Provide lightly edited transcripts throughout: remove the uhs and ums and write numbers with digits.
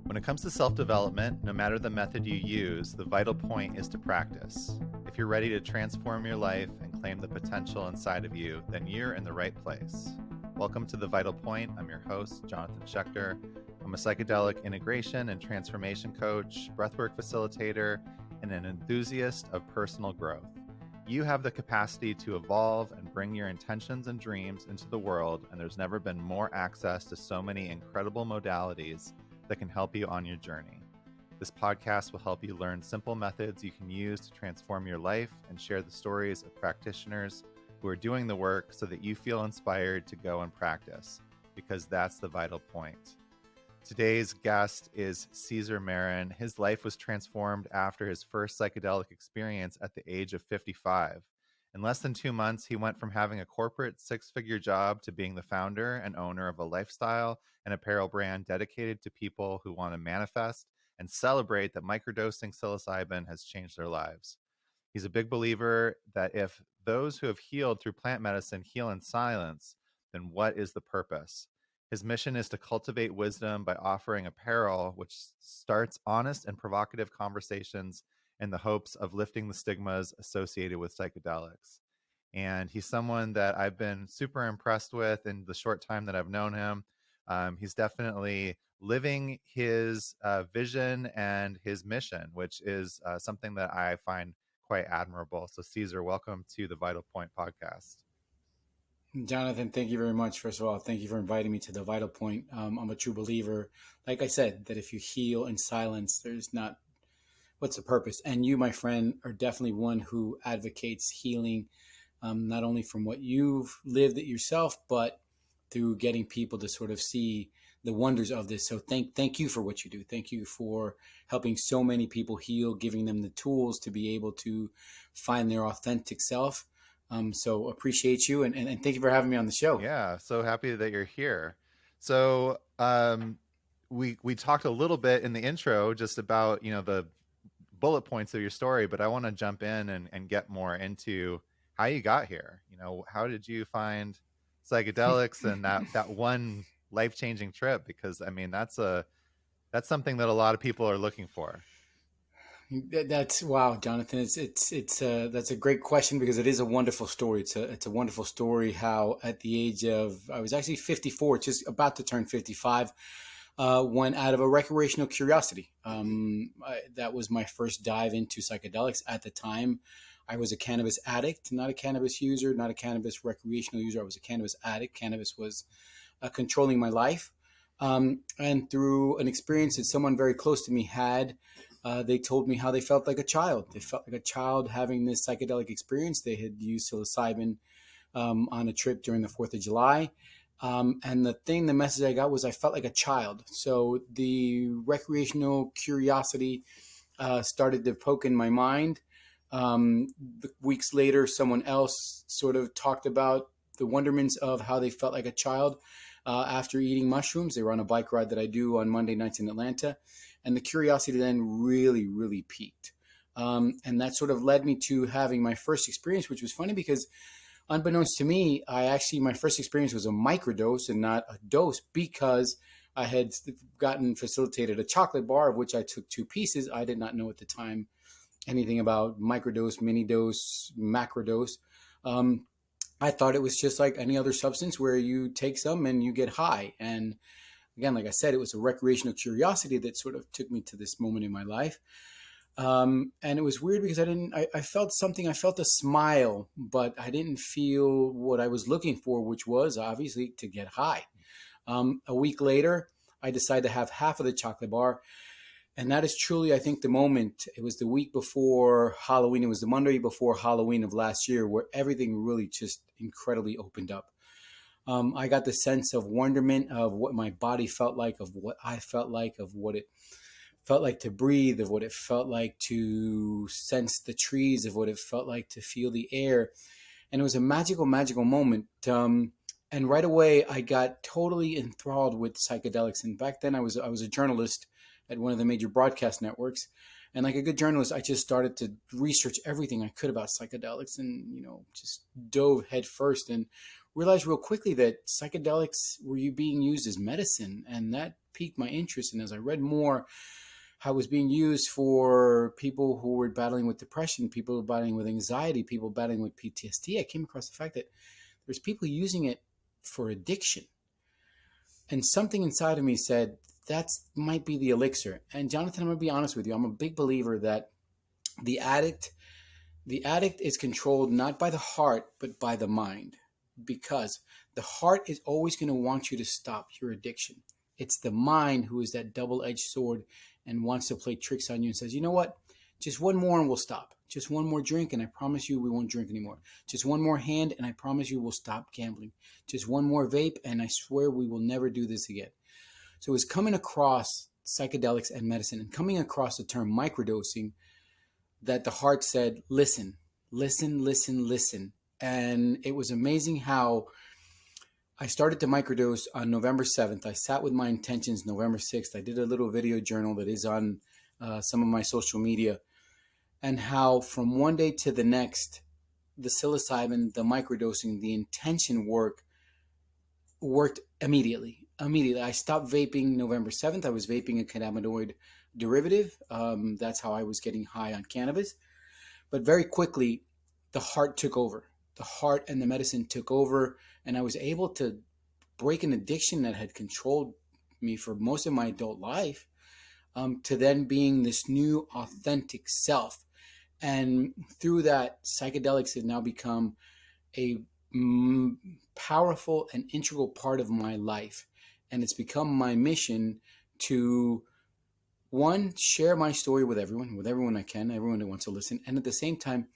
When it comes to self-development, no matter the method you use, the vital point is to practice. If you're ready to transform your life and claim the potential inside of you, then you're in the right place. Welcome to The Vital Point. I'm your host, Jonathan Schecter. I'm a psychedelic integration and transformation coach, breathwork facilitator, and an enthusiast of personal growth. You have the capacity to evolve and bring your intentions and dreams into the world, and there's never been more access to so many incredible modalities that can help you on your journey. This podcast will help you learn simple methods you can use to transform your life and share the stories of practitioners who are doing the work so that you feel inspired to go and practice, because that's the vital point. Today's guest is Cesar Marin. His life was transformed after his first psychedelic experience at the age of 55. In less than 2 months, he went from having a corporate six-figure job to being the founder and owner of a lifestyle and apparel brand dedicated to people who want to manifest and celebrate that microdosing psilocybin has changed their lives. He's a big believer that if those who have healed through plant medicine heal in silence, then what is the purpose? His mission is to cultivate wisdom by offering apparel which starts honest and provocative conversations in the hopes of lifting the stigmas associated with psychedelics. And he's someone that I've been super impressed with in the short time that I've known him. He's definitely living his vision and his mission, which is something that I find quite admirable. So Cesar, welcome to the Vital Point podcast. Jonathan, thank you very much. First of all, thank you for inviting me to the Vital Point. I'm a true believer, like I said, that if you heal in silence, there's not, what's the purpose? And you, my friend, are definitely one who advocates healing, not only from what you've lived it yourself, but through getting people to sort of see the wonders of this. So thank you for what you do. Thank you for helping so many people heal, giving them the tools to be able to find their authentic self. So appreciate you and thank you for having me on the show. Yeah, so happy that you're here. So we talked a little bit in the intro just about, the bullet points of your story, but I want to jump in and get more into how you got here. How did you find psychedelics and that one life-changing trip? Because I mean, that's something that a lot of people are looking for. That's wow, Jonathan. It's that's a great question because it is a wonderful story. It's a wonderful story how at the age of, I was actually 54, just about to turn 55, went out of a recreational curiosity. That was my first dive into psychedelics. At the time, I was a cannabis addict, not a cannabis user, not a cannabis recreational user. I was a cannabis addict. Cannabis was controlling my life. And through an experience that someone very close to me had, they told me how they felt like a child. They felt like a child having this psychedelic experience. They had used psilocybin on a trip during the 4th of July. And the message I got was I felt like a child. So the recreational curiosity started to poke in my mind. Weeks later, someone else sort of talked about the wonderments of how they felt like a child after eating mushrooms. They were on a bike ride that I do on Monday nights in Atlanta. And the curiosity then really, really peaked. And that sort of led me to having my first experience, which was funny because unbeknownst to me, my first experience was a microdose and not a dose, because I had facilitated a chocolate bar of which I took 2 pieces. I did not know at the time anything about microdose, mini dose, macrodose. I thought it was just like any other substance where you take some and you get high. And again, like I said, it was a recreational curiosity that sort of took me to this moment in my life. And it was weird because I felt something, I felt a smile, but I didn't feel what I was looking for, which was obviously to get high. A week later, I decided to have half of the chocolate bar. And that is truly, I think, the moment. It was the week before Halloween. It was the Monday before Halloween of last year where everything really just incredibly opened up. I got the sense of wonderment of what my body felt like, of what I felt like, of what it felt like to breathe, of what it felt like to sense the trees, of what it felt like to feel the air. And it was a magical, magical moment. And right away, I got totally enthralled with psychedelics. And back then, I was a journalist at one of the major broadcast networks. And like a good journalist, I just started to research everything I could about psychedelics and, just dove headfirst and realized real quickly that psychedelics were being used as medicine, and that piqued my interest. And as I read more, how it was being used for people who were battling with depression, people battling with anxiety, people battling with PTSD, I came across the fact that there's people using it for addiction. And something inside of me said, that might be the elixir. And Jonathan, I'm going to be honest with you. I'm a big believer that the addict is controlled not by the heart, but by the mind, because the heart is always going to want you to stop your addiction. It's the mind who is that double-edged sword and wants to play tricks on you and says, you know what? Just one more and we'll stop. Just one more drink and I promise you we won't drink anymore. Just one more hand and I promise you we'll stop gambling. Just one more vape and I swear we will never do this again. So it's coming across psychedelics and medicine and coming across the term microdosing that the heart said, listen, listen, listen, listen. And it was amazing how I started to microdose on November 7th. I sat with my intentions November 6th. I did a little video journal that is on some of my social media, and how from one day to the next, the psilocybin, the microdosing, the intention worked immediately. I stopped vaping November 7th. I was vaping a cannabinoid derivative. That's how I was getting high on cannabis. But very quickly, the heart took over. The heart and the medicine took over, and I was able to break an addiction that had controlled me for most of my adult life, to then being this new authentic self. And through that, psychedelics have now become a powerful and integral part of my life. And it's become my mission to, one, share my story with everyone I can, everyone that wants to listen. And at the same time,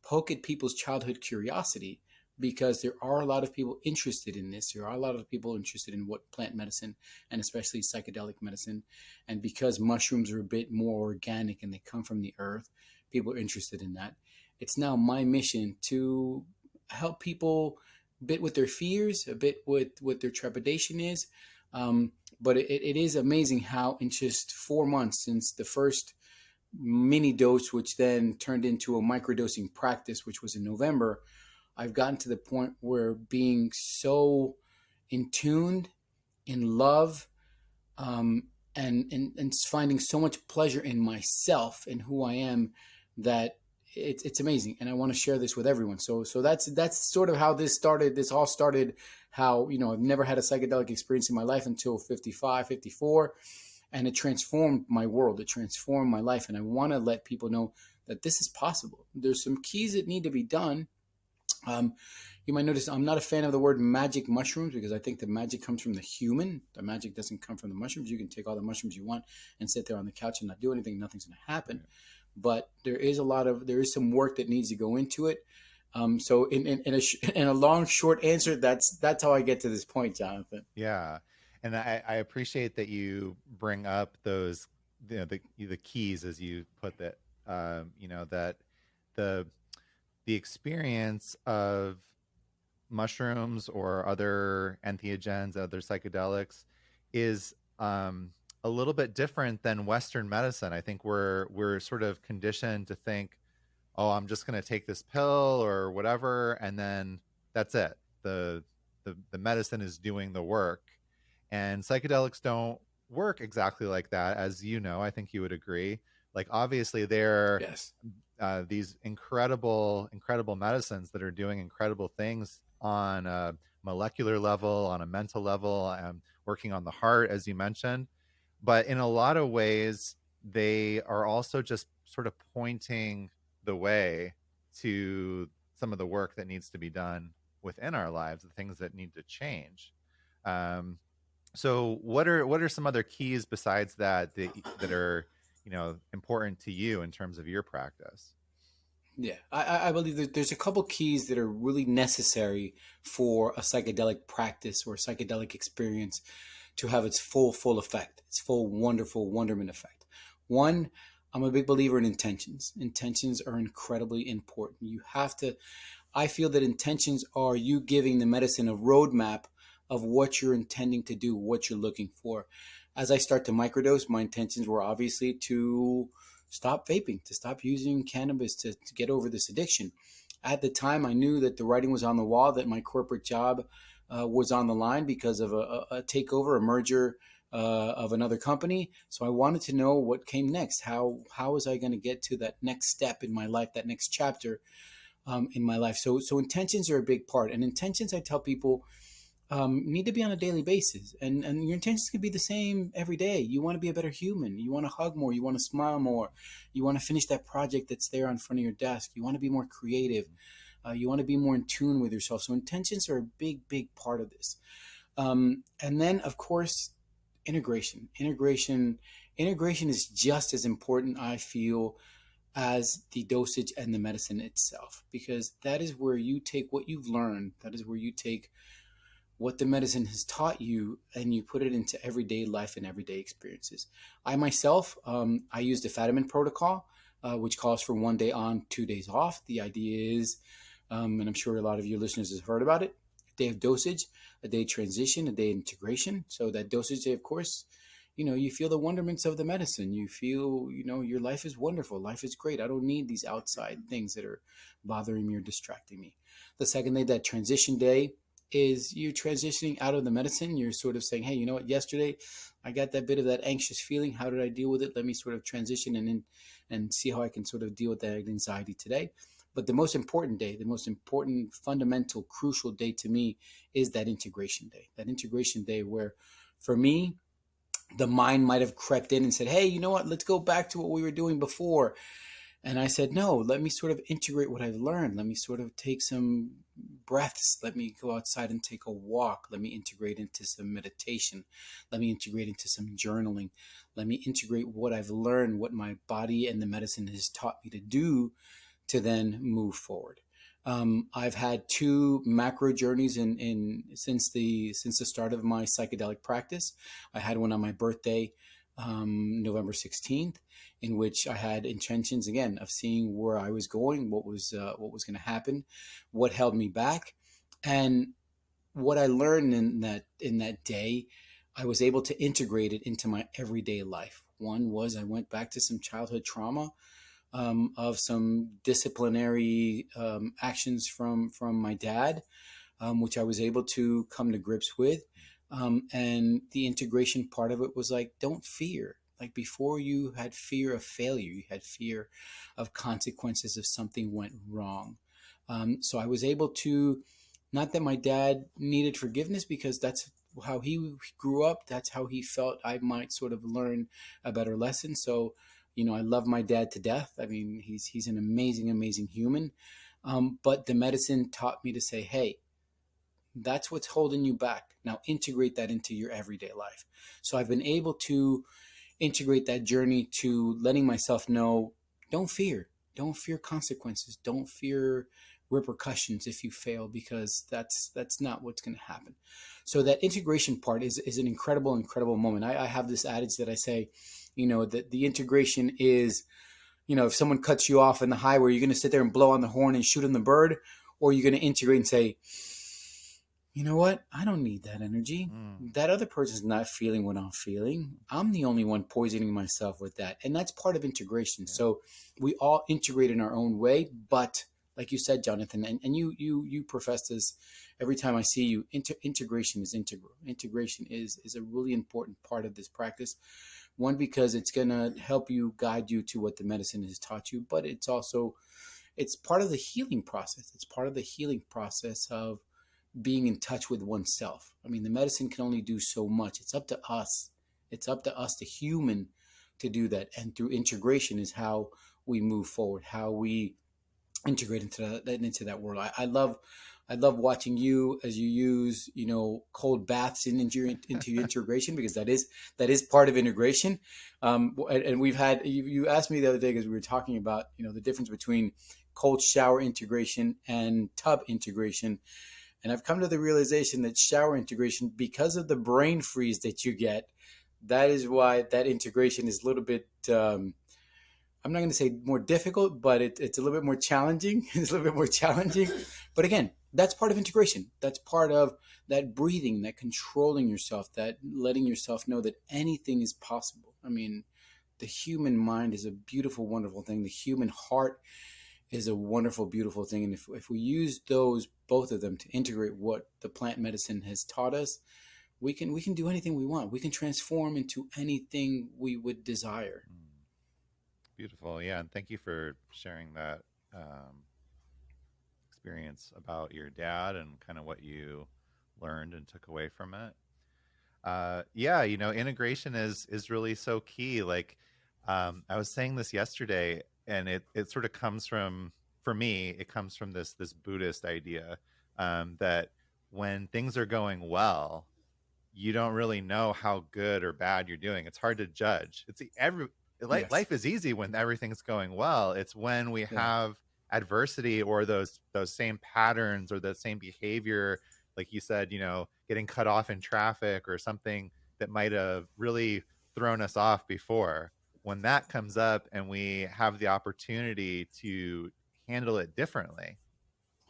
poke at people's childhood curiosity, because there are a lot of people interested in this. There are a lot of people interested in what plant medicine and especially psychedelic medicine. And because mushrooms are a bit more organic and they come from the earth, people are interested in that. It's now my mission to help people a bit with their fears, a bit with what their trepidation is. But it is amazing how in just 4 months since the first mini dose, which then turned into a microdosing practice, which was in November, I've gotten to the point where being so in tuned, in love, and finding so much pleasure in myself and who I am, that it's amazing. And I want to share this with everyone. So that's sort of how this started. This all started how, I've never had a psychedelic experience in my life until 55, 54. And it transformed my world. It transformed my life. And I want to let people know that this is possible. There's some keys that need to be done. You might notice I'm not a fan of the word magic mushrooms, because I think the magic comes from the human. The magic doesn't come from the mushrooms. You can take all the mushrooms you want and sit there on the couch and not do anything. Nothing's going to happen. But there is some work that needs to go into it. So in a long, short answer, that's how I get to this point, Jonathan. Yeah. And I appreciate that you bring up those, the keys, as you put that, that the experience of mushrooms or other entheogens, other psychedelics, is a little bit different than Western medicine. I think we're sort of conditioned to think, oh, I'm just going to take this pill or whatever, and then that's it. The medicine is doing the work. And psychedelics don't work exactly like that, as you know. I think you would agree. Like, obviously, they're Yes. These incredible medicines that are doing incredible things on a molecular level, on a mental level, working on the heart, as you mentioned. But in a lot of ways, they are also just sort of pointing the way to some of the work that needs to be done within our lives, the things that need to change. So what are some other keys besides that are, important to you in terms of your practice? Yeah, I believe that there's a couple keys that are really necessary for a psychedelic practice or a psychedelic experience to have its full effect, its full wonderful wonderment effect. One, I'm a big believer in intentions. Intentions are incredibly important. I feel that intentions are you giving the medicine a roadmap of what you're intending to do, what you're looking for. As I start to microdose, my intentions were obviously to stop vaping, to stop using cannabis, to get over this addiction. At the time, I knew that the writing was on the wall, that my corporate job was on the line because of a takeover, a merger of another company. So I wanted to know what came next. How was I going to get to that next step in my life, that next chapter in my life? So intentions are a big part, and intentions, I tell people, need to be on a daily basis, and your intentions can be the same every day. You want to be a better human. You want to hug more. You want to smile more. You want to finish that project that's there in front of your desk. You want to be more creative. You want to be more in tune with yourself. So intentions are a big part of this. And then, of course, integration is just as important, I feel, as the dosage and the medicine itself, because that is where you take what you've learned. That is where you take what the medicine has taught you and you put it into everyday life and everyday experiences. I myself, I use the Fadiman protocol, which calls for 1 day on, 2 days off. The idea is, and I'm sure a lot of your listeners have heard about it, a day of dosage, a day transition, a day integration. So that dosage day, of course, you feel the wonderments of the medicine. You feel, your life is wonderful. Life is great. I don't need these outside things that are bothering me or distracting me. The second day, that transition day, is you transitioning out of the medicine. You're sort of saying, hey, you know what, yesterday I got that bit of that anxious feeling. How did I deal with it? Let me sort of transition and see how I can sort of deal with that anxiety today. But the most important day, the most important, fundamental, crucial day to me is that integration day. That integration day where, for me, the mind might have crept in and said, hey, you know what, let's go back to what we were doing before. And I said, no, let me sort of integrate what I've learned. Let me sort of take some breaths. Let me go outside and take a walk. Let me integrate into some meditation. Let me integrate into some journaling. Let me integrate what I've learned, what my body and the medicine has taught me to do, to then move forward. I've had 2 macro journeys since the start of my psychedelic practice. I had one on my birthday, November 16th, in which I had intentions again of seeing where I was going, what was going to happen, what held me back, and what I learned in that day. I was able to integrate it into my everyday life. One was I went back to some childhood trauma, of some disciplinary actions from my dad, which I was able to come to grips with. And the integration part of it was like, don't fear. Like, before, you had fear of failure. You had fear of consequences if something went wrong. So I was able to, not that my dad needed forgiveness, because that's how he grew up. That's how he felt I might sort of learn a better lesson. So, I love my dad to death. I mean, he's an amazing human. But the medicine taught me to say, hey, that's what's holding you back. Now integrate that into your everyday life. So I've been able to integrate that journey to letting myself know, don't fear consequences. Don't fear repercussions if you fail, because that's not what's going to happen. So that integration part is an incredible moment. I have this adage that I say, that the integration is, if someone cuts you off in the highway, you're going to sit there and blow on the horn and shoot on the bird, or you're going to integrate and say, you know what? I don't need that energy. That other person's not feeling what I'm feeling. I'm the only one poisoning myself with that. And that's part of integration. Yeah. So we all integrate in our own way. But like you said, Jonathan, and you profess this every time I see you, integration is integral. Integration is a really important part of this practice. One, because it's going to help you, guide you to what the medicine has taught you. But it's part of the healing process. It's part of the healing process of being in touch with oneself. I mean, the medicine can only do so much. It's up to us. It's up to us, the human, to do that. And through integration is how we move forward, how we integrate into that world. I love watching you as you use, cold baths into your integration, because that is part of integration. And we've had, you asked me the other day, because we were talking about, the difference between cold shower integration and tub integration. And I've come to the realization that shower integration, because of the brain freeze that you get, that is why that integration is a little bit, I'm not going to say more difficult, but it's a little bit more challenging. It's a little bit more challenging. But again, that's part of integration. That's part of that breathing, that controlling yourself, that letting yourself know that anything is possible. I mean, the human mind is a beautiful, wonderful thing. The human heart is a wonderful, beautiful thing. And if we use those, both of them, to integrate what the plant medicine has taught us, we can do anything we want. We can transform into anything we would desire. Mm, beautiful. Yeah. And thank you for sharing that experience about your dad and kind of what you learned and took away from it. Yeah, integration is really so key. Like, I was saying this yesterday, and it sort of comes from, for me, it comes from this Buddhist idea, that when things are going well, you don't really know how good or bad you're doing. It's hard to judge. Yes. Life is easy when everything's going well. It's when we Yeah. have adversity, or those same patterns or the same behavior, like you said, getting cut off in traffic or something that might have really thrown us off before. When that comes up and we have the opportunity to handle it differently,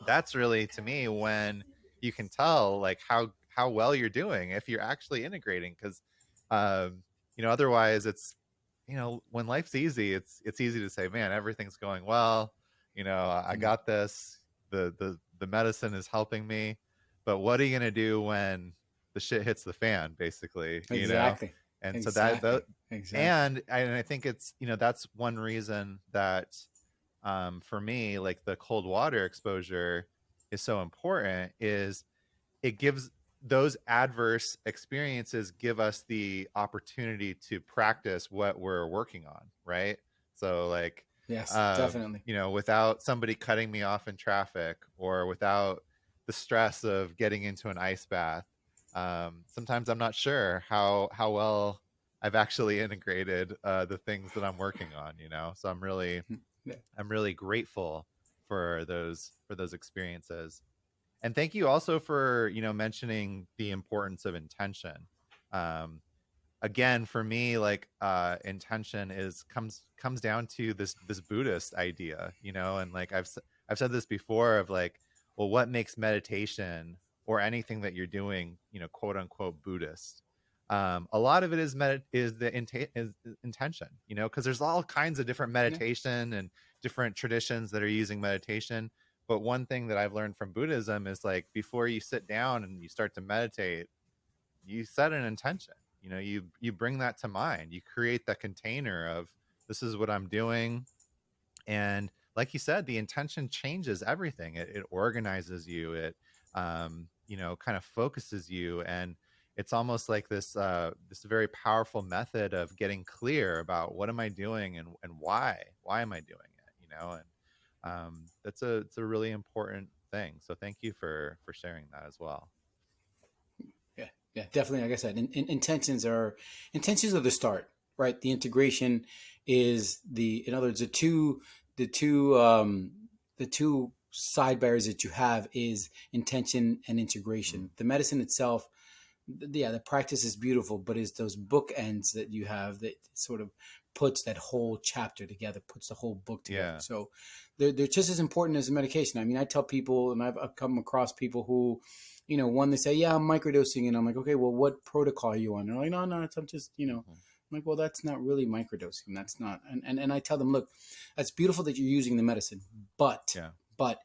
that's really, to me, when you can tell like how well you're doing if you're actually integrating. Because otherwise, it's, when life's easy, it's easy to say, man, everything's going well, I Mm. got this, the medicine is helping me. But what are you going to do when the shit hits the fan, basically? Exactly. And so Exactly. Exactly. and I think it's, that's one reason that, for me, like, the cold water exposure is so important, is it gives those adverse experiences give us the opportunity to practice what we're working on, right? So, like, Yes, definitely. without somebody cutting me off in traffic, or without the stress of getting into an ice bath, sometimes I'm not sure how well I've actually integrated the things that I'm working on, so Yeah. I'm really grateful for those experiences. And thank you also for, mentioning the importance of intention. Um, Again, for me, like, intention comes down to this Buddhist idea, and, like, I've said this before, of like, well, what makes meditation or anything that you're doing, quote unquote, Buddhist? A lot of it is intention, because there's all kinds of different Yeah. meditation and different traditions that are using meditation. But one thing that I've learned from Buddhism is, like, before you sit down and you start to meditate, you set an intention. You bring that to mind. You create the container of, this is what I'm doing. And like you said, the intention changes everything. It organizes you. It kind of focuses you. And it's almost like this very powerful method of getting clear about, what am I doing, and why am I doing it, and it's a really important thing. So thank you for sharing that as well. Yeah, yeah, definitely. Like I said, intentions are the start, right? The integration is in other words, the two, the two side barriers that you have is intention and Mm. integration. The medicine itself, yeah, the practice is beautiful, but it's those bookends that you have that sort of puts that whole chapter together, puts the whole book together. Yeah. So they're just as important as the medication. I mean, I tell people, and I've come across people who, one, they say, yeah, I'm microdosing. And I'm like, okay, well, what protocol are you on? They're like, no, no, I'm just, Mhm. I'm like, well, that's not really microdosing. That's not. And I tell them, look, that's beautiful that you're using the medicine, but, Yeah. but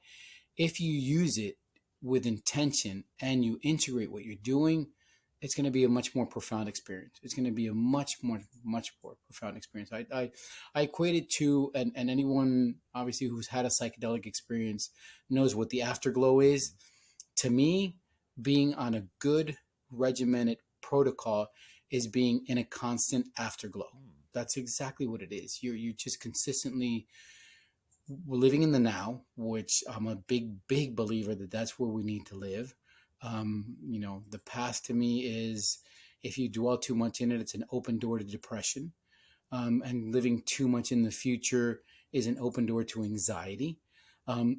if you use it with intention and you integrate what you're doing, it's going to be a much more profound experience. It's going to be a much more profound experience. I equate it to, and anyone obviously who's had a psychedelic experience knows what the afterglow is. Mhm. To me, being on a good regimented protocol is being in a constant afterglow. Mm. That's exactly what it is. You just consistently, we're living in the now, which I'm a big believer that that's where we need to live. The past to me is, if you dwell too much in it, it's an open door to depression. And living too much in the future is an open door to anxiety.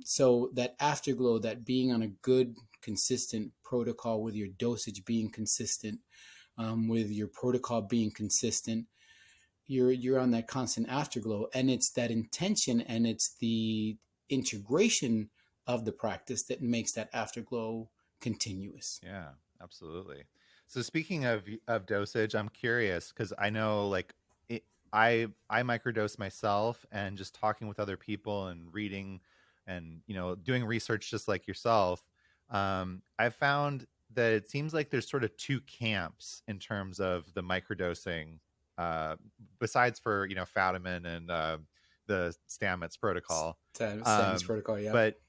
So that afterglow, that being on a good, consistent protocol, with your dosage being consistent, with your protocol being consistent, you're on that constant afterglow, and it's that intention and it's the integration of the practice that makes that afterglow continuous. Yeah, absolutely. So speaking of dosage, I'm curious, because I know, like, I microdose myself, and just talking with other people and reading and, you know, doing research just like yourself, I've found that it seems like there's sort of two camps in terms of the microdosing, uh, besides for, you know, Fadiman and the Stamets protocol. Sam's Um, protocol. Yeah. but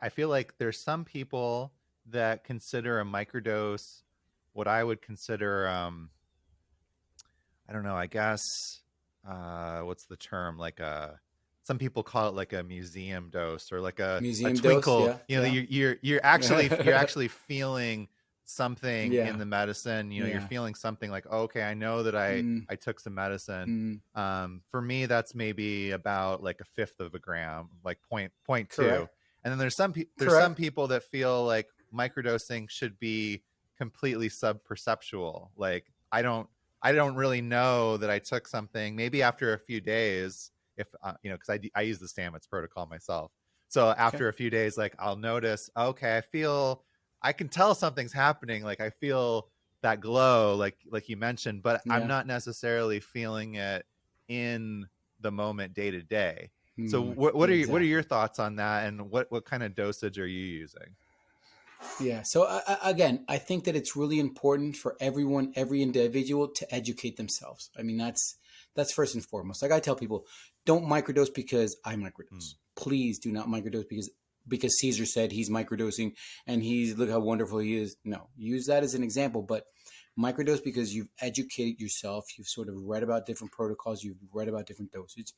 I feel like there's some people that consider a microdose what I would consider, I don't know, I guess, what's the term? Like a, some people call it like a museum dose, or like a Museum dose. twinkle. Yeah. You know, Yeah. you're actually feeling something in Yeah. the medicine. You know, you're Yeah. feeling something like, okay, I know that Mm, I took some medicine. mm, For me, that's maybe about like a fifth of a gram, like point two. correct. And then there's some Correct. people that feel like microdosing should be completely subperceptual. Like I don't really know that I took something. Maybe after a few days, if you know, because I use the Stamets protocol myself. So Okay. after a few days, like I'll notice, okay, I can tell something's happening. Like I feel that glow, like you mentioned, but I'm Yeah. not necessarily feeling it in the moment, day to day. So Mm, what are your exactly. thoughts on that, and what kind of dosage are you using? Yeah. So again, I think that it's really important for everyone, every individual, to educate themselves. I mean, that's first and foremost. Like I tell people, don't microdose because I Mm, microdose. Please do not microdose because Caesar said he's microdosing and he's look how wonderful he is. No, use that as an example, but microdose because you've educated yourself, you've sort of read about different protocols, you've read about different dosage,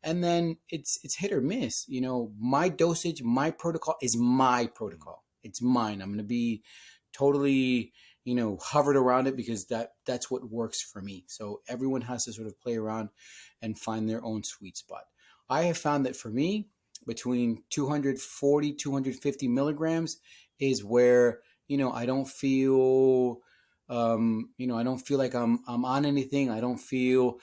and then it's hit or miss. You know, my dosage, my protocol is my mm, protocol. It's mine. I'm going to be totally, you know, hovered around it because that's what works for me. So everyone has to sort of play around and find their own sweet spot. I have found that for me, between 240 250 milligrams is where, you know, I don't feel you know, I don't feel like I'm on anything. I don't feel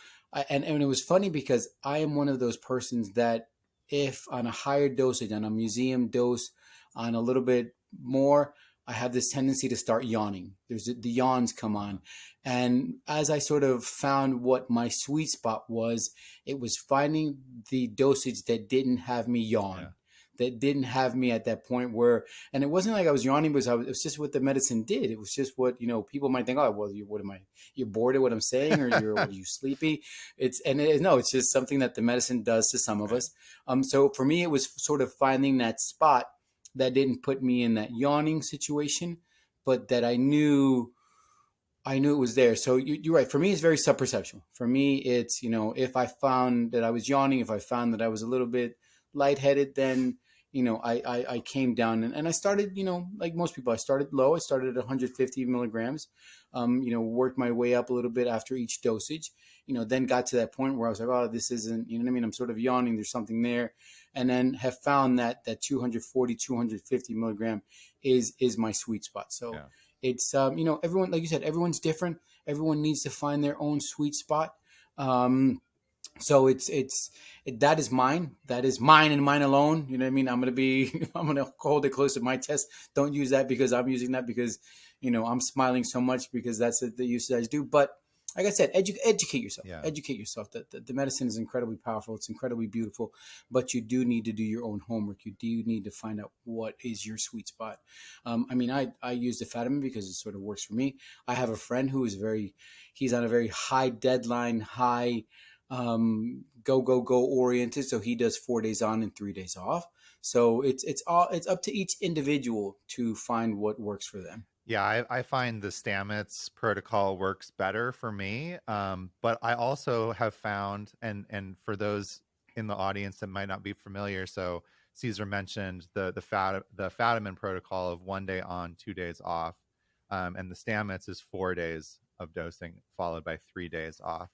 and it was funny because I am one of those persons that if on a higher dosage, on a museum dose, on a little bit more, I have this tendency to start yawning. There's the yawns come uh, on. And as I sort of found what my sweet spot was, it was finding the dosage that didn't have me yeah. yawn, that didn't have me at that point where, and it wasn't like I was yawning because it was just what the medicine did. It was just what, you know, people might think, oh, well, what am I, you're bored of what I'm saying, or what are you sleepy? No, it's just something that the medicine does to some of Right. us. So for me, it was sort of finding that spot that didn't put me in that yawning situation, but that I knew it was there. So you're right. For me, it's very subperceptual. For me, it's, you know, if I found that I was yawning, if I found that I was a little bit lightheaded, then, you know, I came down and I started, you know, like most people, I started low. I started at 150 milligrams, you know, worked my way up a little bit after each dosage, you know, then got to that point where I was like, oh, this isn't, you know what I mean? I'm sort of yawning. There's something there. And then have found that 240, 250 milligram is my sweet spot. So, Yeah. it's you know, everyone, like you said, everyone's different. Everyone needs to find their own sweet spot. So that is mine. That is mine and mine alone. You know what I mean? I'm gonna be I'm gonna hold it close to my chest. Don't use that because I'm using that because, you know, I'm smiling so much because that's the usage I do. But like I said, educate yourself. Yeah. Educate yourself. The medicine is incredibly powerful. It's incredibly beautiful, but you do need to do your own homework. You do need to find out what is your sweet spot. I mean, I use the Fatima because it sort of works for me. I have a friend who is he's on a very high deadline, high go oriented. So he does 4 days on and 3 days off. So it's up to each individual to find what works for them. Yeah, I find the Stamets protocol works better for me. But I also have found, and for those in the audience that might not be familiar, so Caesar mentioned the Fadiman protocol of 1 day on, 2 days off, and the Stamets is 4 days of dosing followed by 3 days off.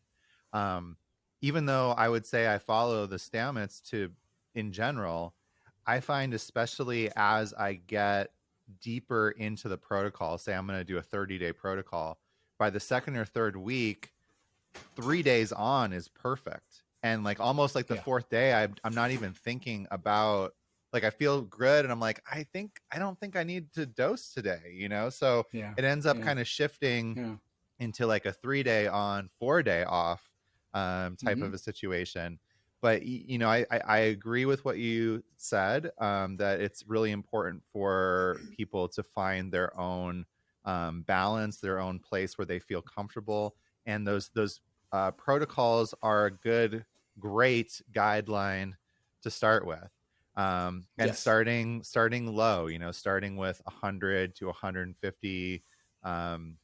Um, Even though I would say I follow the Stamets to in general, I find especially as I get deeper into the protocol, say I'm going to do a 30-day protocol, by the second or third week, 3 days on is perfect. And like almost like the Yeah, fourth day, I'm not even thinking about, like, I feel good. And I'm like, I don't think I need to dose today, you know? So yeah, it ends up yeah, kind of shifting yeah. into like a 3 day on, 4 day off. type of a situation. But I agree with what you said, that it's really important for people to find their own balance, their own place where they feel comfortable, and those protocols are a great guideline to start with. And Yes. starting low, starting with 100 to 150 um,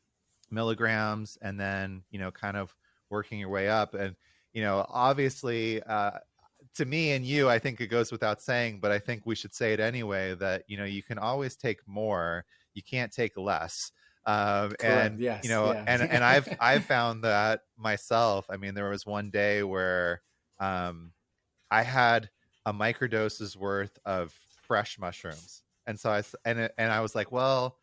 milligrams, and then kind of working your way up. And obviously, to me and you, I think it goes without saying, but I think we should say it anyway, that you can always take more, you can't take less. Correct. And Yes. Yeah. and I've found that myself. I mean, there was one day where I had a microdose's worth of fresh mushrooms, and so I was like, well,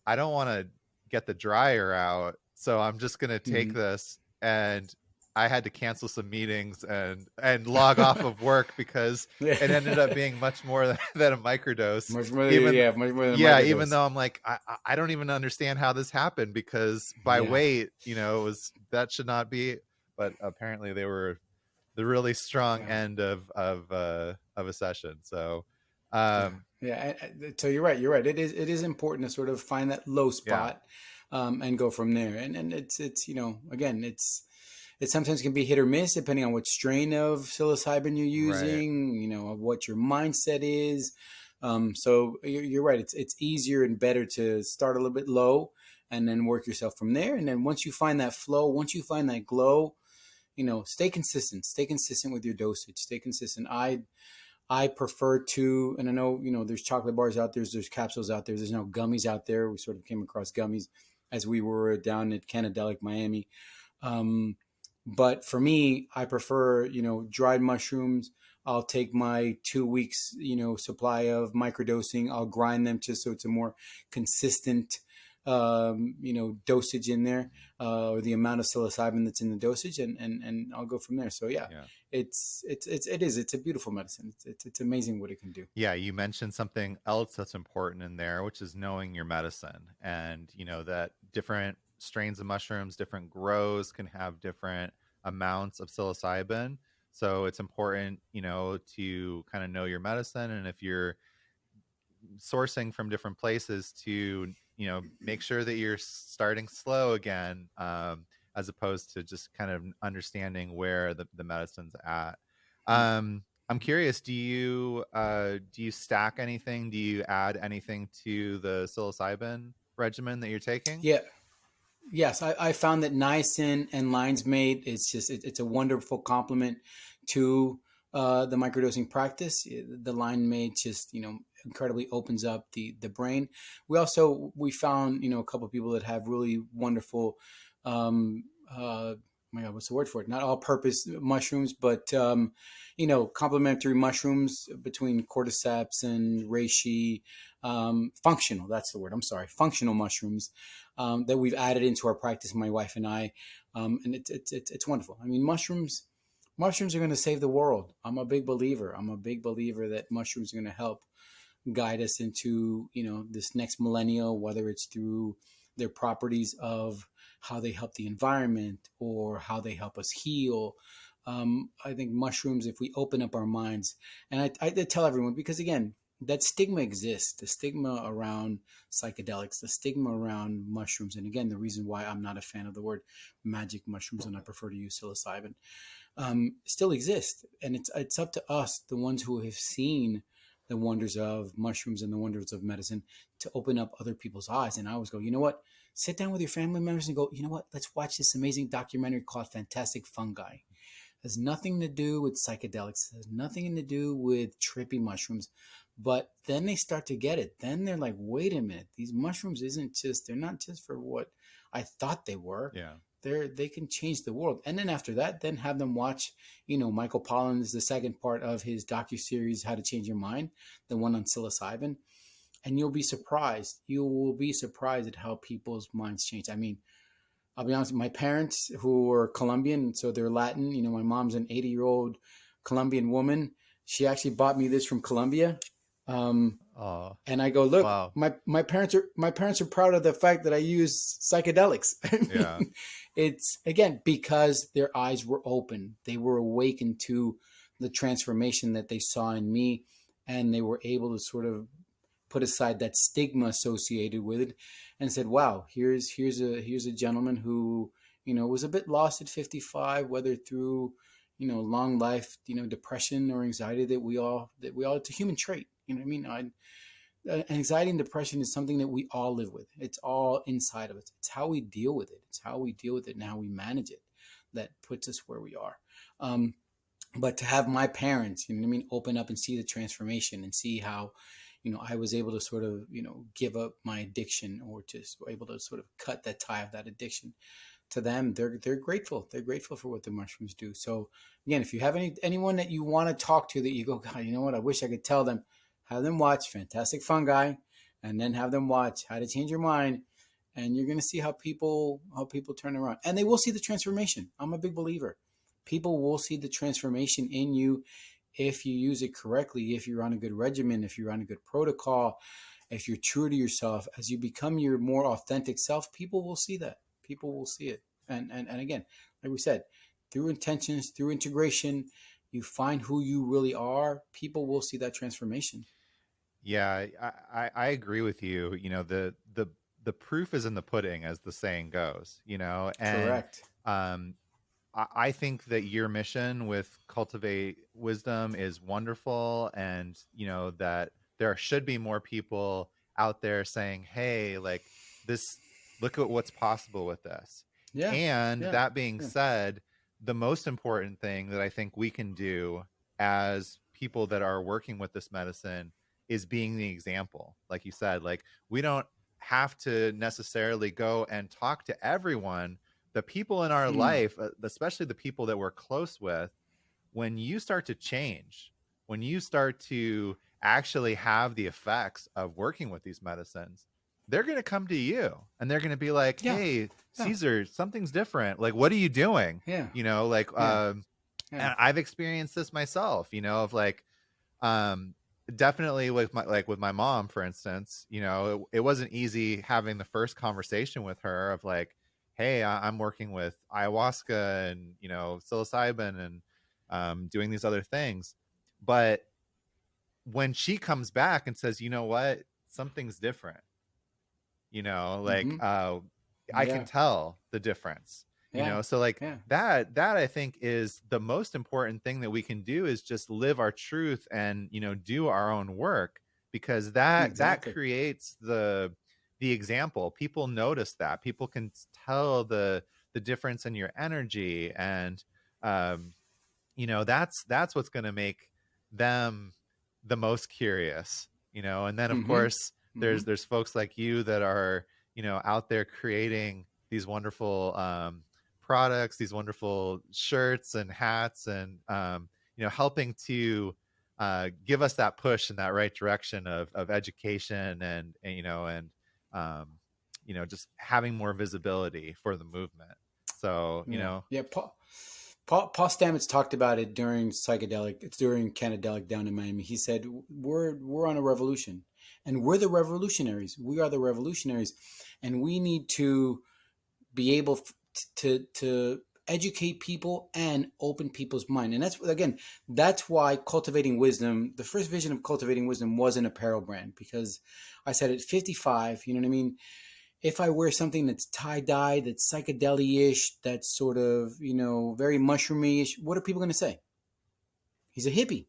I don't want to get the dryer out, so I'm just going to take Mhm. this. And I had to cancel some meetings and log off of work because Yeah. it ended up being much more than a microdose. Much more. Even Yeah. Much more than a yeah, even microdose. though I'm like, I don't even understand how this happened, because by Yeah. weight, it was, that should not be. But apparently they were the really strong Yeah. end of a session. So Yeah, um yeah. So you're right. You're right. It is important to sort of find that low yeah, spot, and go from there. And it's again, it sometimes can be hit or miss depending on what strain of psilocybin you're right. using. Of what your mindset is. So you're right. It's easier and better to start a little bit low and then work yourself from there. And then once you find that flow, once you find that glow, stay consistent. Stay consistent with your dosage. Stay consistent. I prefer to, and I know, there's chocolate bars out there, there's capsules out there, there's no gummies out there. We sort of came across gummies as we were down at Canadelic, Miami. Um, but for me, I prefer, dried mushrooms. I'll take my 2 weeks, supply of microdosing. I'll grind them just so it's a more consistent, dosage in there, or the amount of psilocybin that's in the dosage, and I'll go from there. So yeah, Yeah. it's a beautiful medicine. It's amazing what it can do. Yeah, you mentioned something else that's important in there, which is knowing your medicine. And that different strains of mushrooms, different grows, can have different amounts of psilocybin. So it's important, to kind of know your medicine. And if you're sourcing from different places, to make sure that you're starting slow again, as opposed to just kind of understanding where the medicine's at. I'm curious, do you stack anything, do you add anything to the psilocybin regimen that you're taking? Yeah. Yes, I found that niacin and lion's mate, it's a wonderful complement to the microdosing practice. The lion mate just incredibly opens up the brain. We found a couple of people that have really wonderful, um, my God, what's the word for it? Not all-purpose mushrooms, but complementary mushrooms between cordyceps and reishi. Functional, that's the word. I'm sorry, functional mushrooms, that we've added into our practice, my wife and I, and it's wonderful. I mean, mushrooms are going to save the world. I'm a big believer. I'm a big believer that mushrooms are going to help guide us into this next millennial, whether it's through their properties of how they help the environment or how they help us heal. I think mushrooms, if we open up our minds, and I tell everyone, because again, that stigma exists, the stigma around psychedelics, the stigma around mushrooms. And again, the reason why I'm not a fan of the word magic mushrooms and I prefer to use psilocybin, still exists. And it's up to us, the ones who have seen the wonders of mushrooms and the wonders of medicine, to open up other people's eyes. And I always go, you know what? Sit down with your family members and go, you know what? Let's watch this amazing documentary called Fantastic Fungi. Has nothing to do with psychedelics. Has nothing to do with trippy mushrooms. But then they start to get it. Then they're like, wait a minute. These mushrooms they're not just for what I thought they were. Yeah. They can change the world. And then after that, then have them watch, Michael Pollan's, the second part of his docuseries, How to Change Your Mind, the one on psilocybin. And you'll be surprised. You will be surprised at how people's minds change. I mean, I'll be honest, my parents, who were Colombian, so they're Latin. My mom's an 80-year-old Colombian woman. She actually bought me this from Colombia. Oh, And I go, look, wow. my parents are proud of the fact that I use psychedelics. I Yeah. mean, it's again because their eyes were open. They were awakened to the transformation that they saw in me, and they were able to sort of put aside that stigma associated with it, and said, "Wow, here's a gentleman who was a bit lost at 55, whether through long life depression or anxiety that we all it's a human trait. You know what I mean? Anxiety and depression is something that we all live with. It's all inside of us. It's how we deal with it. It's how we deal with it and how we manage it that puts us where we are. Um, but to have my parents, open up and see the transformation and see how, I was able to sort of, give up my addiction or just able to sort of cut that tie of that addiction to them, they're grateful. They're grateful for what the mushrooms do. So again, if you have anyone that you want to talk to that you go, God, you know what? I wish I could tell them, have them watch Fantastic Fungi, and then have them watch How to Change Your Mind, and you're going to see how people turn around, and they will see the transformation. I'm a big believer. People will see the transformation in you if you use it correctly, if you're on a good regimen, if you're on a good protocol, if you're true to yourself. As you become your more authentic self, people will see that. People will see it. And again, like we said, through intentions, through integration, you find who you really are, people will see that transformation. Yeah, I agree with you. The proof is in the pudding, as the saying goes, and Correct. um, I think that your mission with Cultivate Wisdom is wonderful, and that there should be more people out there saying, "Hey, like this, look at what's possible with this." Yeah. And Yeah. that being Yeah. said, the most important thing that I think we can do as people that are working with this medicine is being the example. Like you said, like we don't have to necessarily go and talk to everyone. The people in our Mm. life, especially the people that we're close with, when you start to change, when you start to actually have the effects of working with these medicines, they're going to come to you and they're going to be like, Yeah. "Hey, Yeah. Cesar, something's different. Like, what are you doing?" Yeah. Like, Yeah. Yeah. and I've experienced this myself, of like, um, definitely with my mom, for instance, it wasn't easy having the first conversation with her of like, "Hey, I'm working with ayahuasca and psilocybin and doing these other things," but when she comes back and says, "You know what, something's different," like Mm-hmm. I can Yeah. tell the difference. Yeah. So like Yeah. that I think is the most important thing that we can do, is just live our truth and do our own work, because that Exactly. creates the example. People notice, that people can tell the difference in your energy, and um that's what's going to make them the most curious. And then of Mm-hmm. course Mm-hmm. there's folks like you that are out there creating these wonderful products, these wonderful shirts and hats, and helping to give us that push in that right direction of education, and um just having more visibility for the movement. So Yeah. Yeah. Paul Stamets talked about it during psychedelic. It's during Canadelic down in Miami. He said, "We're on a revolution, and we're the revolutionaries. We are the revolutionaries, and we need to be able to educate people and open people's mind." And that's why Cultivating Wisdom. The first vision of Cultivating Wisdom was an apparel brand, because I said at 55, you know what I mean. If I wear something that's tie-dye, that's psychedelic-ish, that's sort of, very mushroomy-ish, what are people going to say? He's a hippie.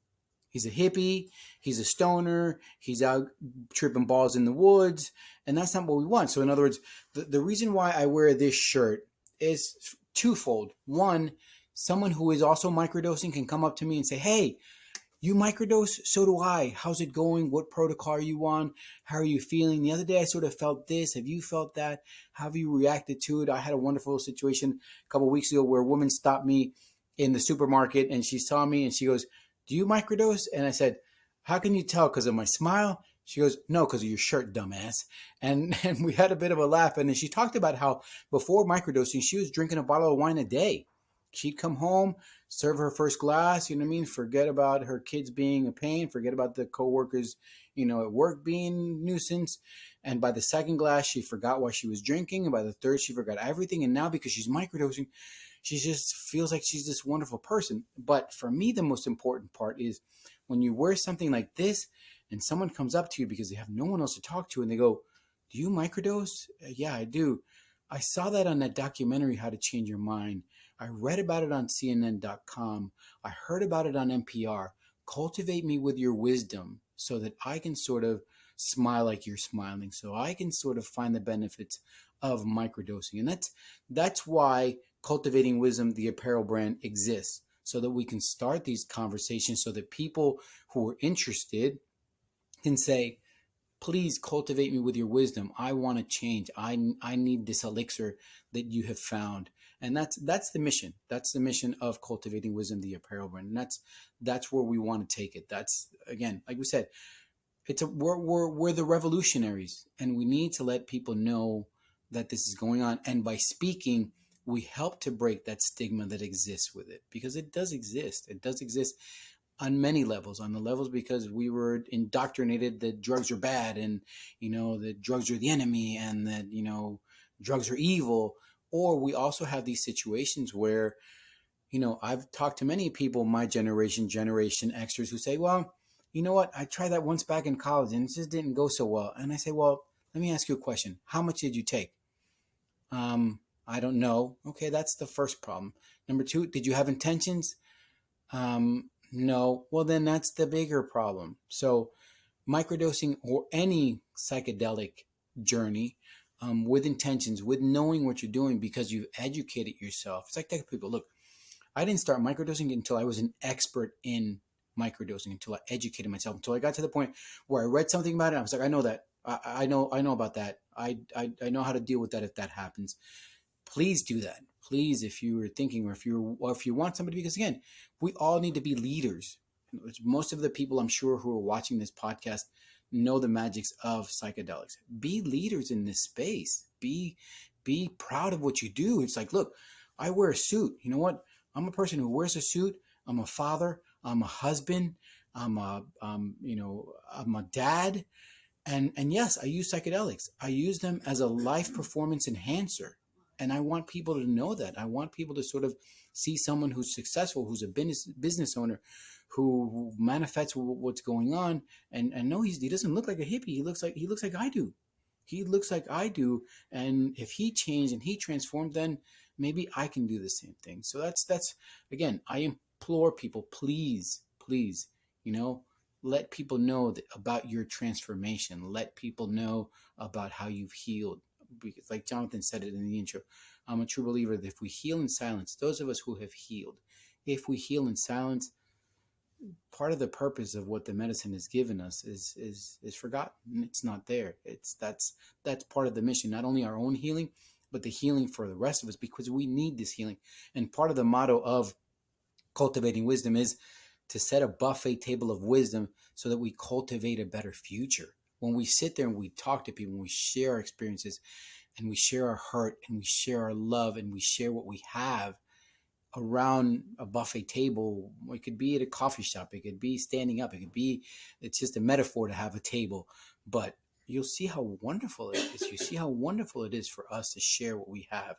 He's a hippie. He's a stoner. He's out tripping balls in the woods. And that's not what we want. So in other words, the reason why I wear this shirt is twofold. One, someone who is also microdosing can come up to me and say, "Hey, you microdose? So do I. How's it going? What protocol are you on? How are you feeling? The other day I sort of felt this. Have you felt that? How have you reacted to it?" I had a wonderful situation a couple of weeks ago where a woman stopped me in the supermarket and she saw me and she goes, "Do you microdose?" And I said, "How can you tell? Because of my smile?" She goes, "No, because of your shirt, dumbass." And we had a bit of a laugh. And then she talked about how before microdosing, she was drinking a bottle of wine a day. She'd come home, serve her first glass, you know what I mean? Forget about her kids being a pain, forget about the coworkers, at work being nuisance. And by the second glass, she forgot why she was drinking. And by the third, she forgot everything. And now because she's microdosing, she just feels like she's this wonderful person. But for me, the most important part is when you wear something like this and someone comes up to you because they have no one else to talk to and they go, "Do you microdose?" Yeah, I do. I saw that on that documentary, How to Change Your Mind. I read about it on CNN.com. I heard about it on NPR. Cultivate me with your wisdom so that I can sort of smile like you're smiling, so I can sort of find the benefits of microdosing. And that's why Cultivating Wisdom, the apparel brand, exists, so that we can start these conversations so that people who are interested can say, please cultivate me with your wisdom. I want to change. I need this elixir that you have found. And that's the mission. That's the mission of Cultivating Wisdom, the apparel brand. And that's where we want to take it. That's, again, like we said, we're the revolutionaries, and we need to let people know that this is going on. And by speaking, we help to break that stigma that exists with it, because it does exist. It does exist on many levels, on the levels because we were indoctrinated that drugs are bad, and that drugs are the enemy, and that drugs are evil. Or we also have these situations where I've talked to many people, my generation Xers, who say, well, you know what, I tried that once back in college and it just didn't go so well. And I say, well, let me ask you a question. How much did you take? I don't know. Okay, that's the first problem. Number two, did you have intentions? No. Well, then that's the bigger problem. So, microdosing or any psychedelic journey, with intentions, with knowing what you're doing because you've educated yourself. It's like that people, look, I didn't start microdosing until I was an expert in microdosing, until I educated myself, until I got to the point where I read something about it. I was like, I know that. I know about that. I know how to deal with that if that happens. Please do that. Please, if you were thinking, or if you want somebody, because again, we all need to be leaders. Most of the people I'm sure who are watching this podcast know the magics of psychedelics. Be leaders in this space. Be proud of what you do. It's like, look, I wear a suit. You know what? I'm a person who wears a suit. I'm a father. I'm a husband. I'm a dad. And yes, I use psychedelics. I use them as a life performance enhancer. And I want people to know that. I want people to sort of see someone who's successful, who's a business owner, who manifests what's going on, and no, he doesn't look like a hippie. He looks like I do. He looks like I do. And if he changed and he transformed, then maybe I can do the same thing. So that's again, I implore people, please, please, you know, let people know about your transformation. Let people know about how you've healed. Because, like Jonathan said it in the intro, I'm a true believer that if we heal in silence, those of us who have healed, if we heal in silence, part of the purpose of what the medicine has given us is forgotten. It's not there. That's part of the mission. Not only our own healing, but the healing for the rest of us, because we need this healing. And part of the motto of Cultivating Wisdom is to set a buffet table of wisdom so that we cultivate a better future. When we sit there and we talk to people, when we share our experiences and we share our hurt and we share our love and we share what we have around a buffet table, it could be at a coffee shop, it could be standing up, it's just a metaphor to have a table, but you'll see how wonderful it is. You see how wonderful it is for us to share what we have.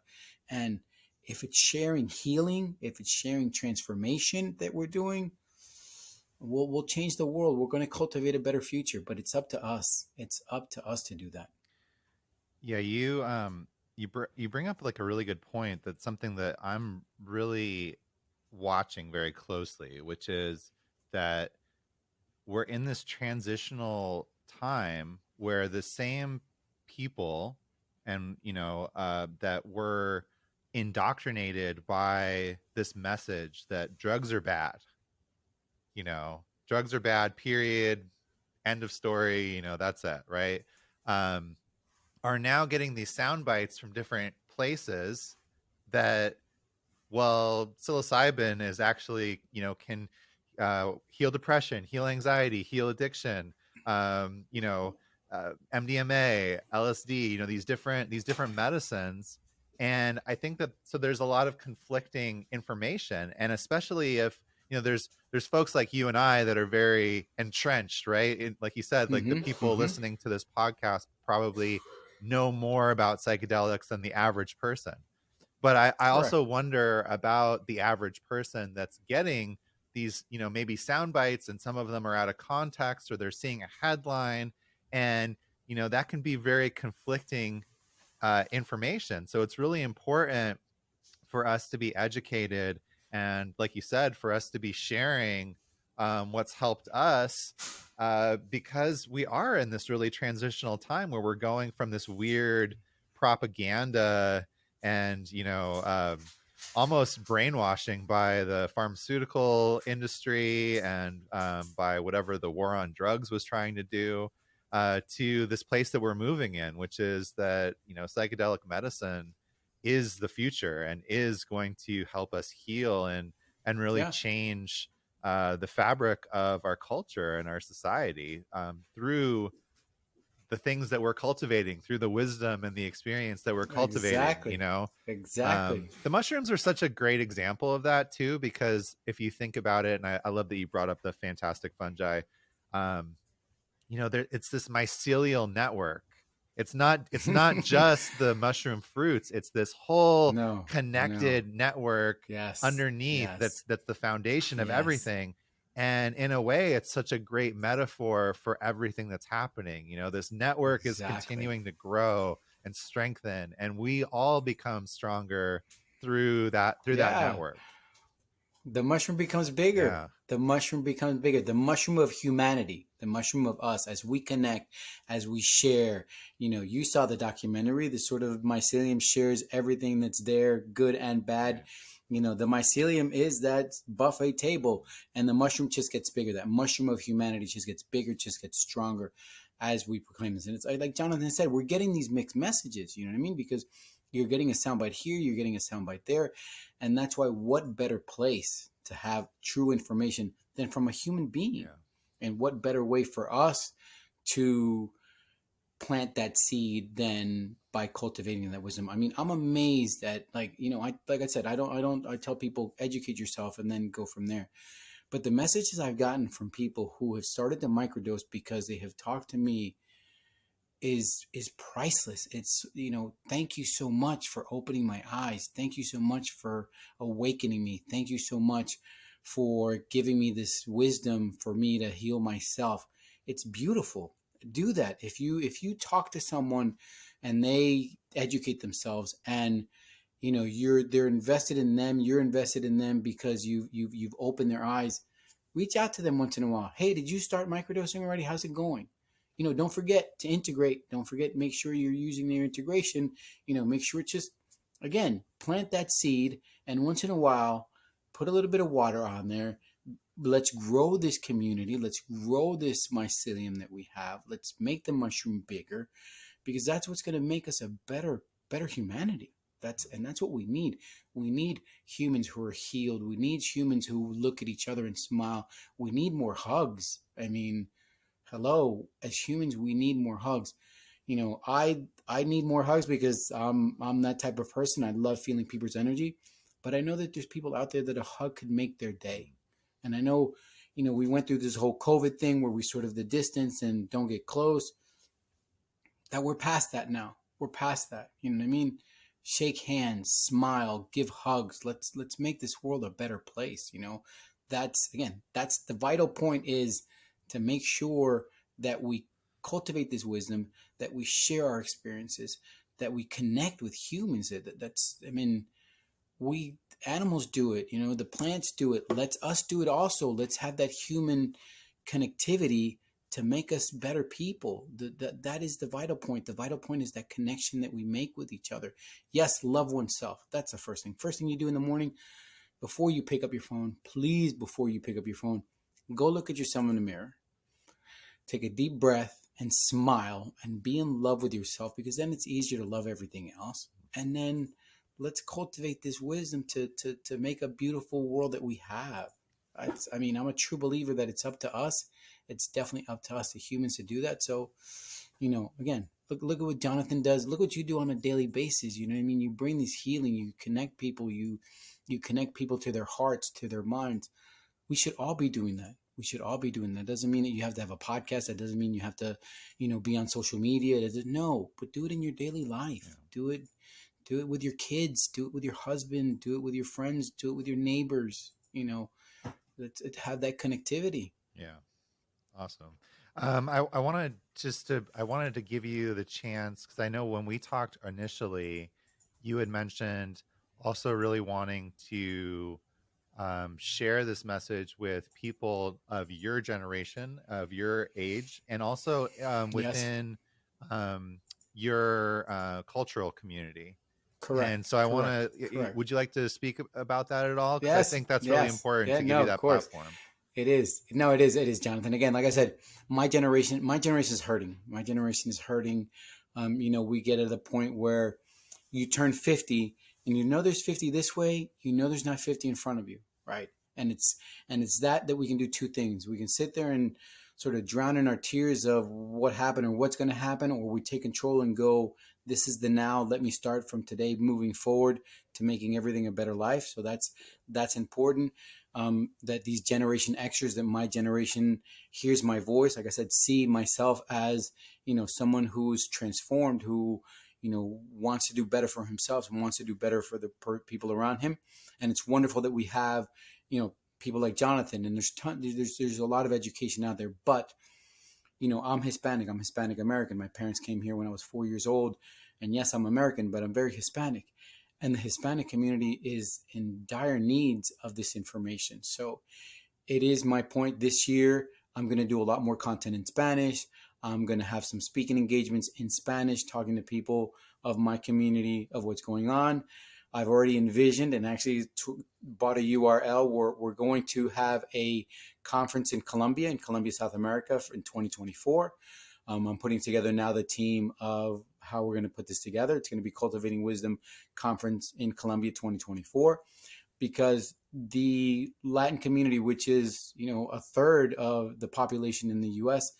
And if it's sharing healing, if it's sharing transformation that we're doing, we'll change the world. We're going to cultivate a better future, but it's up to us. It's up to us to do that. Yeah, you bring up like a really good point. That's something that I'm really watching very closely, which is that we're in this transitional time where the same people and that were indoctrinated by this message that drugs are bad, drugs are bad, period, end of story, that's it, right? um are now getting these sound bites from different places that, well, psilocybin is actually, can heal depression, heal anxiety, heal addiction, um, you know, MDMA, LSD, these different medicines. And I think that, so there's a lot of conflicting information, and especially if, there's folks like you and I that are very entrenched, right? Like you said, like the Mm-hmm. people Mm-hmm. listening to this podcast probably know more about psychedelics than the average person. But I Correct. also wonder about the average person that's getting these, maybe sound bites, and some of them are out of context, or they're seeing a headline, and that can be very conflicting information. So it's really important for us to be educated, and, like you said, for us to be sharing what's helped us, because we are in this really transitional time where we're going from this weird propaganda and, almost brainwashing by the pharmaceutical industry, and by whatever the war on drugs was trying to do, to this place that we're moving in, which is that, psychedelic medicine is the future and is going to help us heal and really Yeah. change the fabric of our culture and our society, through the things that we're cultivating, through the wisdom and the experience that we're cultivating. Exactly. Exactly. The mushrooms are such a great example of that too, because if you think about it, and I love that you brought up the fantastic fungi, um, it's this mycelial network. It's not just the mushroom fruits. It's this whole No. No. connected network Yes. underneath Yes. that's the foundation of Yes. everything. And in a way, it's such a great metaphor for everything that's happening. This network is Exactly. continuing to grow and strengthen, and we all become stronger through that Yeah. network. The mushroom becomes bigger. Yeah. The mushroom becomes bigger. The mushroom of humanity, the mushroom of us, as we connect, as we share. You saw the documentary. The sort of mycelium shares everything that's there, good and bad. Right. The mycelium is that buffet table, and the mushroom just gets bigger. That mushroom of humanity just gets bigger, just gets stronger as we proclaim this. And it's like Jonathan said, we're getting these mixed messages. You know what I mean? Because you're getting a soundbite here, you're getting a soundbite there. And that's why, what better place to have true information than from a human being? Yeah. And what better way for us to plant that seed than by cultivating that wisdom? I mean, I'm amazed at, like I said, I tell people, educate yourself and then go from there. But the messages I've gotten from people who have started to microdose because they have talked to me is priceless. It's, thank you so much for opening my eyes. Thank you so much for awakening me. Thank you so much for giving me this wisdom for me to heal myself. It's beautiful. Do that. If you talk to someone and they educate themselves, and they're invested in them, you're invested in them because you've opened their eyes. Reach out to them once in a while. Hey, did you start microdosing already? How's it going? Don't forget to integrate. Don't forget, make sure you're using their integration. Make sure it's just, again, plant that seed, and once in a while, put a little bit of water on there. Let's grow this community. Let's grow this mycelium that we have. Let's make the mushroom bigger, because that's what's going to make us a better humanity. That's what we need. We need humans who are healed. We need humans who look at each other and smile. We need more hugs. I mean, hello, as humans, we need more hugs. I need more hugs because I'm that type of person. I love feeling people's energy, but I know that there's people out there that a hug could make their day. And I know, we went through this whole COVID thing where we sort of the distance and don't get close. That we're past that now. We're past that. You know what I mean? Shake hands, smile, give hugs. Let's make this world a better place. That's the vital point, is to make sure that we cultivate this wisdom, that we share our experiences, that we connect with humans. I mean, we animals do it, the plants do it. Let's us do it also. Let's have that human connectivity to make us better people. That is the vital point. The vital point is that connection that we make with each other. Yes, love oneself. That's the first thing. First thing you do in the morning, before you pick up your phone, please, before you pick up your phone, go look at yourself in the mirror. Take a deep breath and smile and be in love with yourself, because then it's easier to love everything else. And then let's cultivate this wisdom to make a beautiful world that we have. I mean, I'm a true believer that it's up to us. It's definitely up to us, the humans, to do that. So Again, look at what Jonathan does. Look what you do on a daily basis. You know what I mean? You bring this healing. You connect people. You connect people to their hearts, to their minds. We should all be doing that. We should all be doing that. Doesn't mean that you have to have a podcast. That doesn't mean you have to, be on social media. No, but do it in your daily life. Yeah. Do it with your kids. Do it with your husband. Do it with your friends. Do it with your neighbors. Let's have that connectivity. Yeah. Awesome. I wanted to give you the chance, because I know when we talked initially, you had mentioned also really wanting to share this message with people of your generation, of your age, and also Yes, within your cultural community. And correct, so I want correct, to, correct. would you like to speak about that at all? Because I Yes, think that's really yes, important yeah. to give No, you of that course. platform. It is. No, it is, Jonathan. Again, like I said, my generation is hurting. My generation is hurting. We get to the point where you turn 50 and there's 50 this way, there's not 50 in front of you, right? And it's that we can do two things. We can sit there and sort of drown in our tears of what happened or what's going to happen, or we take control and go, this is the now. Let me start from today moving forward to making everything a better life. So that's important. That these generation Xers, that my generation hears my voice, like I said, see myself as someone who's transformed, who wants to do better for himself and wants to do better for the people around him. And it's wonderful that we have people like Jonathan, and there's a lot of education out there. But I'm Hispanic American. My parents came here when I was 4 years old, and yes, I'm American, but I'm very Hispanic. And the Hispanic community is in dire needs of this information. So it is my point this year. I'm going to do a lot more content in Spanish. I'm going to have some speaking engagements in Spanish, talking to people of my community of what's going on. I've already envisioned and actually bought a URL where we're going to have a conference in Colombia, South America in 2024. I'm putting together now the team of how we're going to put this together. It's going to be Cultivating Wisdom Conference in Colombia 2024, because the Latin community, which is, a third of the population in the US,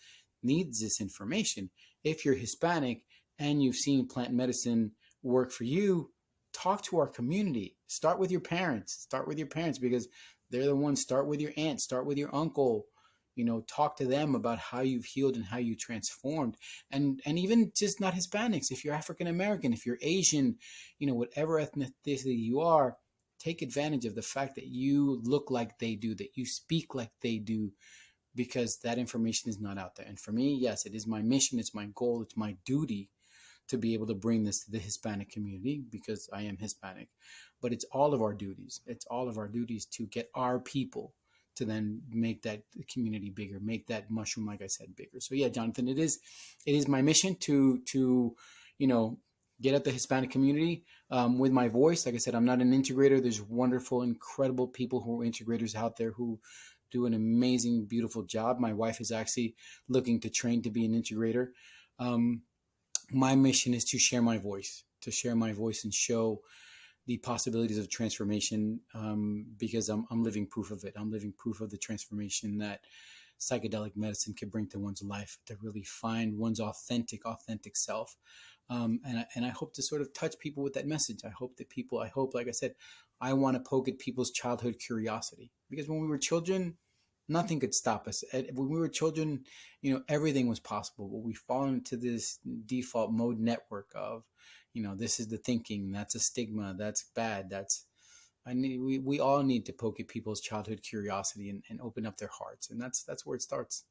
needs this information. If you're Hispanic and you've seen plant medicine work for you, talk to our community. Start with your parents. Because they're the ones. Start with your aunt. Start with your uncle. Talk to them about how you've healed and how you transformed. And even just not Hispanics. If you're African American, if you're Asian, whatever ethnicity you are, take advantage of the fact that you look like they do, that you speak like they do, because that information is not out there. And for me, yes, it is my mission, it's my goal, it's my duty to be able to bring this to the Hispanic community, because I am Hispanic. But it's all of our duties. It's all of our duties to get our people to then make that community bigger, make that mushroom, like I said, bigger. So yeah, Jonathan, it is my mission to get at the Hispanic community with my voice. Like I said, I'm not an integrator. There's wonderful, incredible people who are integrators out there who do an amazing, beautiful job. My wife is actually looking to train to be an integrator. My mission is to share my voice, and show the possibilities of transformation, because I'm living proof of it. I'm living proof of the transformation that psychedelic medicine can bring to one's life, to really find one's authentic self. And I hope to sort of touch people with that message. I hope, like I said, I want to poke at people's childhood curiosity, because when we were children, nothing could stop us. When we were children, everything was possible. But we fall into this default mode network of, this is the thinking, that's a stigma, that's bad, we all need to poke at people's childhood curiosity and open up their hearts. And that's where it starts.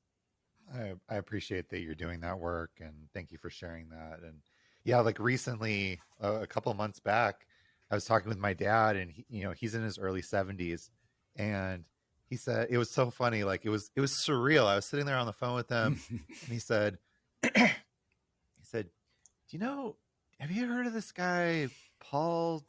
I appreciate that you're doing that work, and thank you for sharing that. And yeah, like recently, a couple of months back, I was talking with my dad, and he's in his early 70s, and he said it was so funny, like it was surreal. I was sitting there on the phone with him, and he said, "Do you know? Have you heard of this guy, Paul?"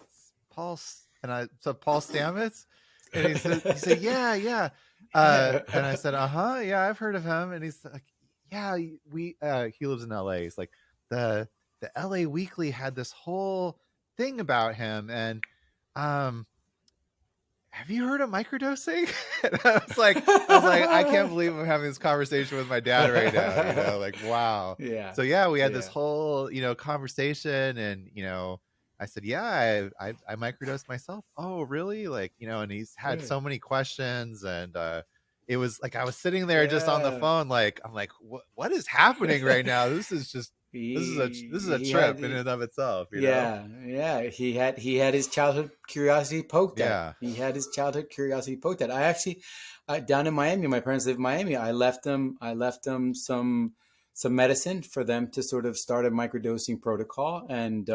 And I said, "Paul Stamets," and he said, "Yeah, yeah." And I said, yeah, I've heard of him. And he's like, yeah, he lives in LA. He's like, the LA Weekly had this whole thing about him. And, have you heard of microdosing? And I was like, I can't believe I'm having this conversation with my dad right now, like, wow. Yeah. So yeah, we had this Yeah. whole, conversation, and, I said, yeah, I microdosed myself. Oh, really? Like, and he's had Good. so many questions, and, it was like, I was sitting there just on the Yeah. phone, like, I'm like, what is happening right now? This is just, this is a He trip in had and of itself, yeah, he had his childhood curiosity poked at. Yeah. He had his childhood curiosity poked at. I actually, down in Miami, my parents live in Miami. I left them some medicine for them to sort of start a microdosing protocol, and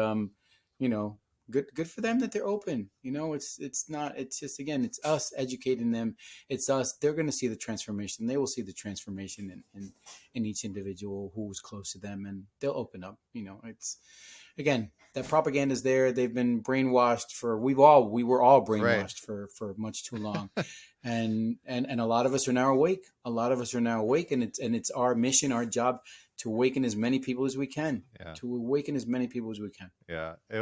you know, good for them that they're open. It's not. It's just, again, it's us educating them. It's us. They're going to see the transformation. They will see the transformation in each individual who's close to them, and they'll open up. It's, again, that propaganda is there. They've been brainwashed we were all Right. brainwashed for much too long, and a lot of us are now awake. A lot of us are now awake, and it's our mission, our job, to awaken as many people as we can. Yeah. To awaken as many people as we can. Yeah. It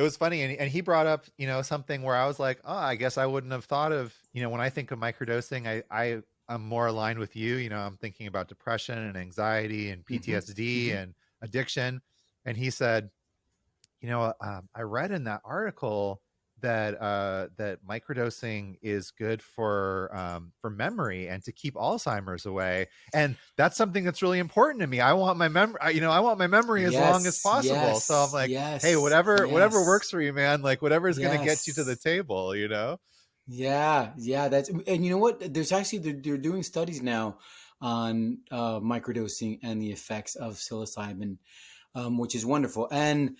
was funny, and he brought up, something where I was like, oh, I guess I wouldn't have thought of, when I think of microdosing, I'm more aligned with you. I'm thinking about depression and anxiety and Hmm. PTSD Hmm. and addiction. And he said, I read in that article that microdosing is good for memory and to keep Alzheimer's away, and that's something that's really important to me. I want my memory, I want my memory as long as Yes, possible. So I'm yes, like, hey, yes, whatever yes, works for you, man. Like, whatever is going to get you to the yes. table. Yeah, yeah. And you know what? There's actually, they're doing studies now on microdosing and the effects of psilocybin, which is wonderful. And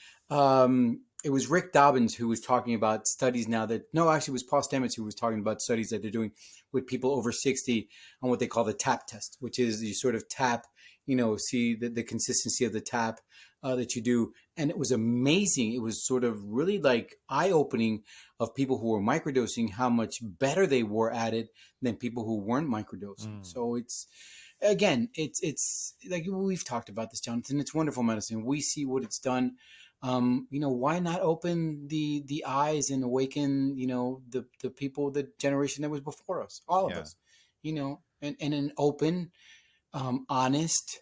it was Rick Dobbins who was talking about studies now that, no, actually, it was Paul Stamets who was talking about studies that they're doing with people over 60 on what they call the tap test, which is you sort of tap, see the consistency of the tap that you do. And it was amazing. It was sort of really like eye opening of people who were microdosing, how much better they were at it than people who weren't microdosing. Mm. So it's, again, it's like we've talked about this, Jonathan. It's wonderful medicine. We see what it's done. Why not open the eyes and awaken, the people, the generation that was before us, all of Yeah. us, and an open, honest,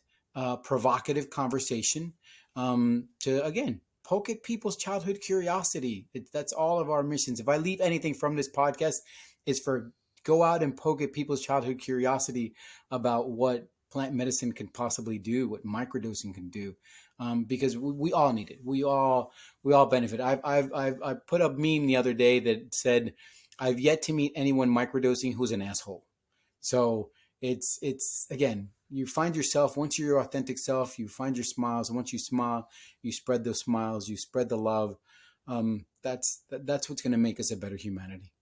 provocative conversation, to, again, poke at people's childhood curiosity. That's all of our missions. If I leave anything from this podcast, is for go out and poke at people's childhood curiosity about what plant medicine can possibly do, what microdosing can do, because we all need it. We all benefit. I put a meme the other day that said, "I've yet to meet anyone microdosing who's an asshole." So it's again, you find yourself, once you're your authentic self, you find your smiles, and once you smile, you spread those smiles, you spread the love. That's what's going to make us a better humanity.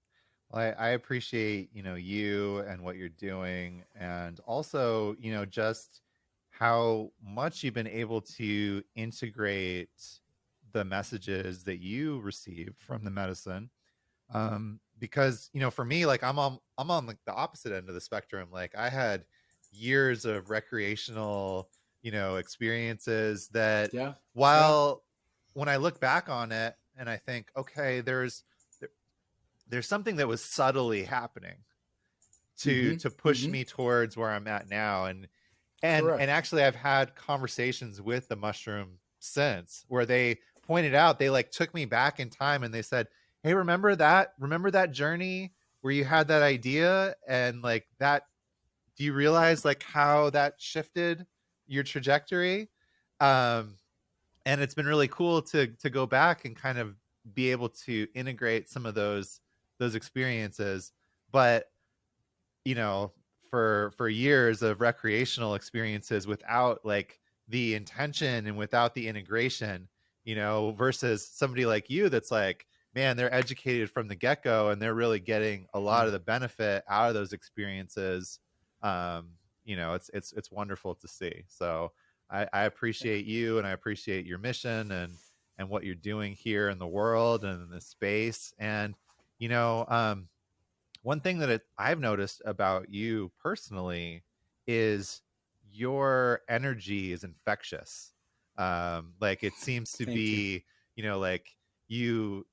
Well, I appreciate, you and what you're doing, and also, just how much you've been able to integrate the messages that you receive from the medicine. Because, for me, like, I'm on like the opposite end of the spectrum. Like, I had years of recreational, experiences that, Yeah, yeah. while when I look back on it and I think, okay, there's something that was subtly happening to Mm-hmm. to push Mm-hmm. me towards where I'm at now. And Correct. actually, I've had conversations with the mushroom since, where they pointed out, they like took me back in time, and they said, hey, remember that journey where you had that idea, and like that, do you realize like how that shifted your trajectory? um and it's been really cool to go back and kind of be able to integrate some of those experiences. But, you know for years of recreational experiences without like the intention and without the integration, versus somebody like you that's like, man, they're educated from the get-go, and they're really getting a lot Yeah. of the benefit out of those experiences. It's wonderful to see. So I Yeah. appreciate you, and I appreciate your mission, and what you're doing here in the world and in this space. And, you know one thing that I've noticed about you personally is your energy is infectious. Like, it seems to Thank you. be, like, you're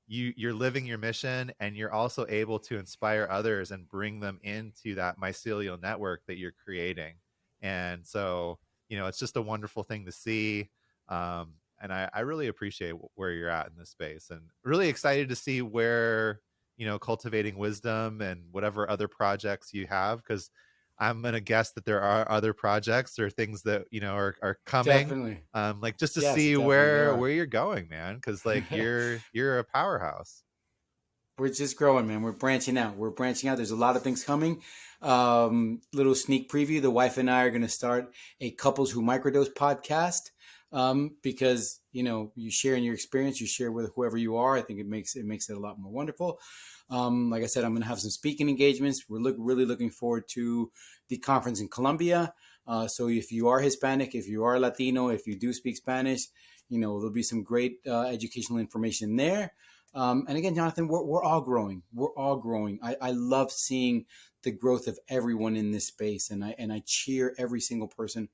living your mission, and you're also able to inspire others and bring them into that mycelial network that you're creating. And so, it's just a wonderful thing to see. And I really appreciate where you're at in this space, and really excited to see where, cultivating wisdom and whatever other projects you have, because I'm gonna guess that there are other projects or things that are coming, Definitely. like, just to Yes, see definitely there where are. you're going, man, because like you're a powerhouse. We're just growing, man. We're branching out. We're branching out. There's a lot of things coming. Little sneak preview. The wife and I are going to start a couples who microdose podcast, because you share in your experience, you share with whoever you are. I think it makes it a lot more wonderful. Like I said, I'm going to have some speaking engagements. We're really looking forward to the conference in Colombia. So if you are Hispanic, if you are Latino, if you do speak Spanish, there'll be some great educational information there. And again, Jonathan, we're all growing. We're all growing. I love seeing the growth of everyone in this space, and I cheer every single person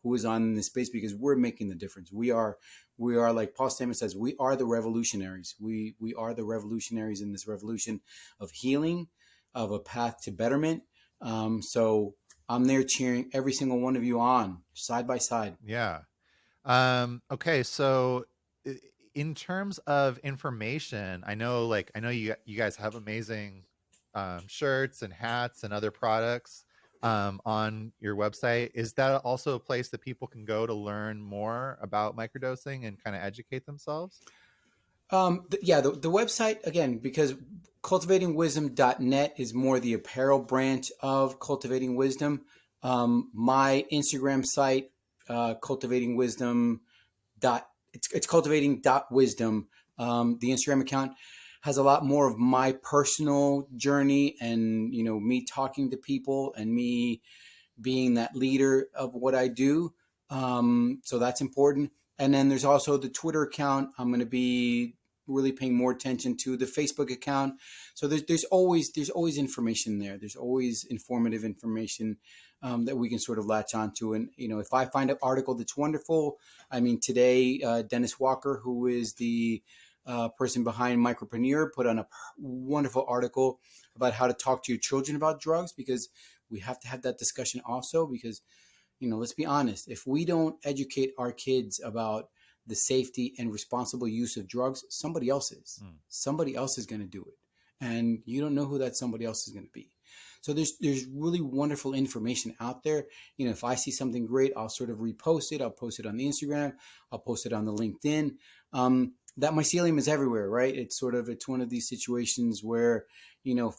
who is on in this space, because we're making the difference. We are like Paul Stamets says, we are the revolutionaries. We are the revolutionaries in this revolution of healing, of a path to betterment. So I'm there cheering every single one of you on, side by side. Yeah. Okay, so in terms of information, I know you guys have amazing shirts and hats and other products on your website. Is that also a place that people can go to learn more about microdosing and kind of educate themselves? The website, again, because cultivatingwisdom.net is more the apparel branch of Cultivating Wisdom. My Instagram site, cultivating wisdom dot it's cultivating dot wisdom. The Instagram account has a lot more of my personal journey, and me talking to people, and me being that leader of what I do. So that's important. And then there's also the Twitter account. I'm going to be really paying more attention to the Facebook account. So there's always information there. There's always informative information that we can sort of latch onto. And if I find an article that's wonderful, I mean, today Dennis Walker, who is the person behind Micropreneur, put on a wonderful article about how to talk to your children about drugs, because we have to have that discussion also, because let's be honest, if we don't educate our kids about the safety and responsible use of drugs, somebody else is. Somebody else is going to do it, and you don't know who that somebody else is going to be. So there's really wonderful information out there. If I see something great, I'll sort of repost it. I'll post it on the Instagram. I'll post it on the LinkedIn. That mycelium is everywhere, right? It's one of these situations where,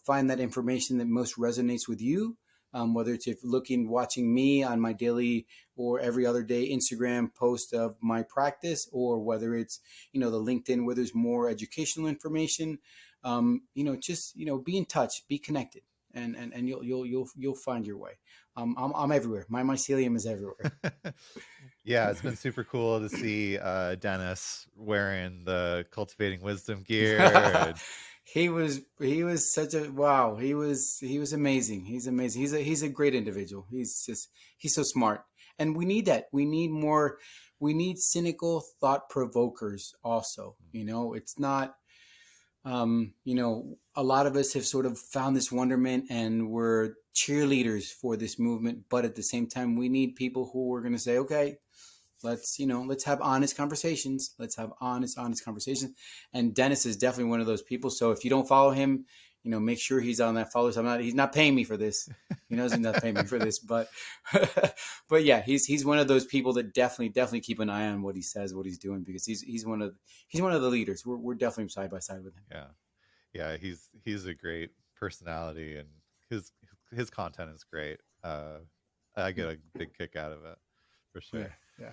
find that information that most resonates with you. Whether it's watching me on my daily or every other day Instagram post of my practice, or whether it's, the LinkedIn where there's more educational information, just, be in touch, be connected, and you'll find your way. I'm everywhere. My mycelium is everywhere. Yeah, it's been super cool to see Dennis wearing the Cultivating Wisdom gear. He was such a wow. He was amazing. He's amazing. He's a great individual. He's so smart. And we need that. We need more. We need cynical thought provokers also. It's not a lot of us have sort of found this wonderment, and we're cheerleaders for this movement, but at the same time we need people who are going to say, okay, let's have honest conversations. Let's have honest conversations. And Dennis is definitely one of those people. So if you don't follow him, make sure he's on that follow. So he's not paying me for this. He knows he's not paying me for this, but yeah, he's one of those people that definitely keep an eye on what he says, what he's doing, because he's one of the leaders. We're definitely side by side with him. Yeah, he's a great personality, and his content is great. I get a big kick out of it, for sure. Yeah.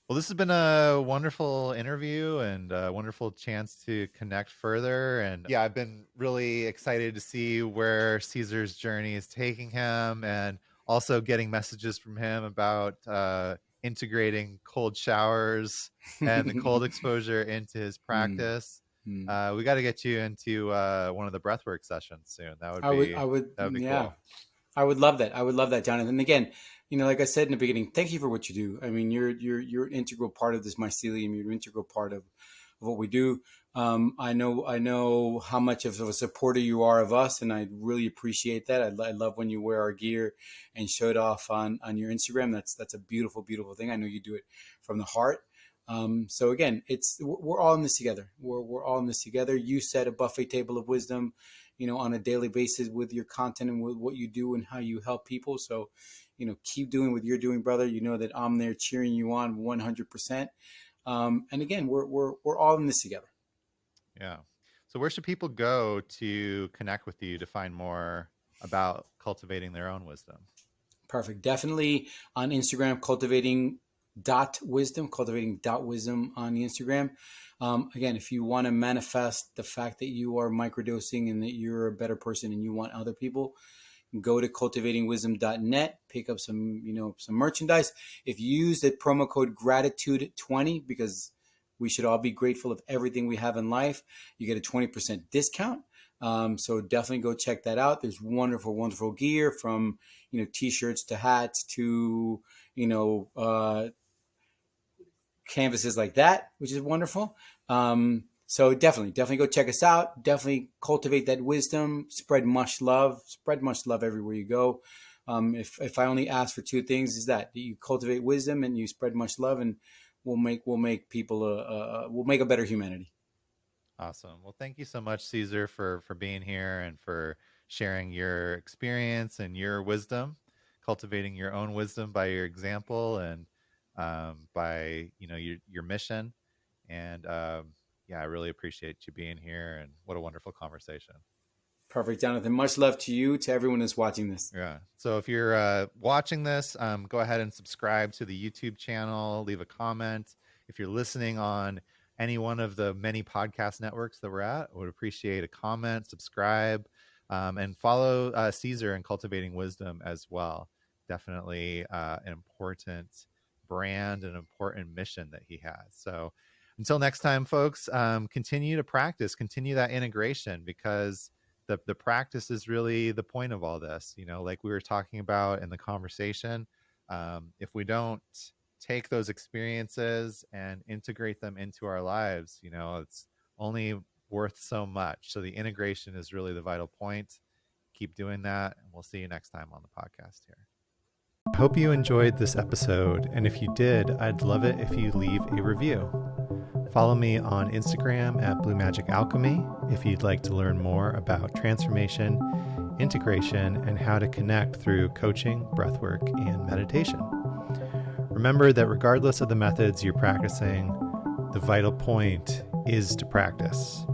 Well, this has been a wonderful interview and a wonderful chance to connect further. And yeah, I've been really excited to see where Cesar's journey is taking him, and also getting messages from him about integrating cold showers and the cold exposure into his practice. We got to get you into one of the breathwork sessions soon. That would be yeah. cool. I would love that. I would love that, Jonathan. And again, like I said in the beginning, thank you for what you do. I mean, you're an integral part of this mycelium. You're an integral part of what we do. I know how much of a supporter you are of us, and I really appreciate that. I love when you wear our gear and show it off on your Instagram. That's a beautiful, beautiful thing. I know you do it from the heart. So again, we're all in this together. We're all in this together. You set a buffet table of wisdom, on a daily basis with your content and with what you do and how you help people. So, keep doing what you're doing, brother. You know that I'm there cheering you on 100%. And again, we're all in this together. Yeah. So where should people go to connect with you to find more about cultivating their own wisdom? Perfect. Definitely on Instagram, cultivating.wisdom on the Instagram. Again, if you want to manifest the fact that you are microdosing and that you're a better person and you want other people, go to cultivatingwisdom.net, pick up some merchandise. If you use the promo code gratitude20, because we should all be grateful of everything we have in life, you get a 20% discount. So definitely go check that out. There's wonderful, wonderful gear from, t-shirts to hats to, canvases like that, which is wonderful. So definitely go check us out. Definitely cultivate that wisdom, spread much love everywhere you go. If I only ask for two things, is that you cultivate wisdom and you spread much love, and we'll make people we'll make a better humanity. Awesome. Well, thank you so much, Cesar, for being here and for sharing your experience and your wisdom, cultivating your own wisdom by your example and by your mission. And I really appreciate you being here, and what a wonderful conversation. Perfect, Jonathan. Much love to you, to everyone that's watching this. Yeah. So if you're watching this, go ahead and subscribe to the YouTube channel, leave a comment. If you're listening on any one of the many podcast networks that we're at, I would appreciate a comment, subscribe, and follow Cesar in Cultivating Wisdom as well. Definitely an important brand, an important mission that he has. So until next time, folks, continue to practice, continue that integration, because the practice is really the point of all this. Like we were talking about in the conversation, if we don't take those experiences and integrate them into our lives, it's only worth so much. So the integration is really the vital point. Keep doing that, and we'll see you next time on the podcast here. I hope you enjoyed this episode, and if you did, I'd love it if you leave a review. Follow me on Instagram at Blue Magic Alchemy if you'd like to learn more about transformation, integration, and how to connect through coaching, breathwork, and meditation. Remember that regardless of the methods you're practicing, the vital point is to practice.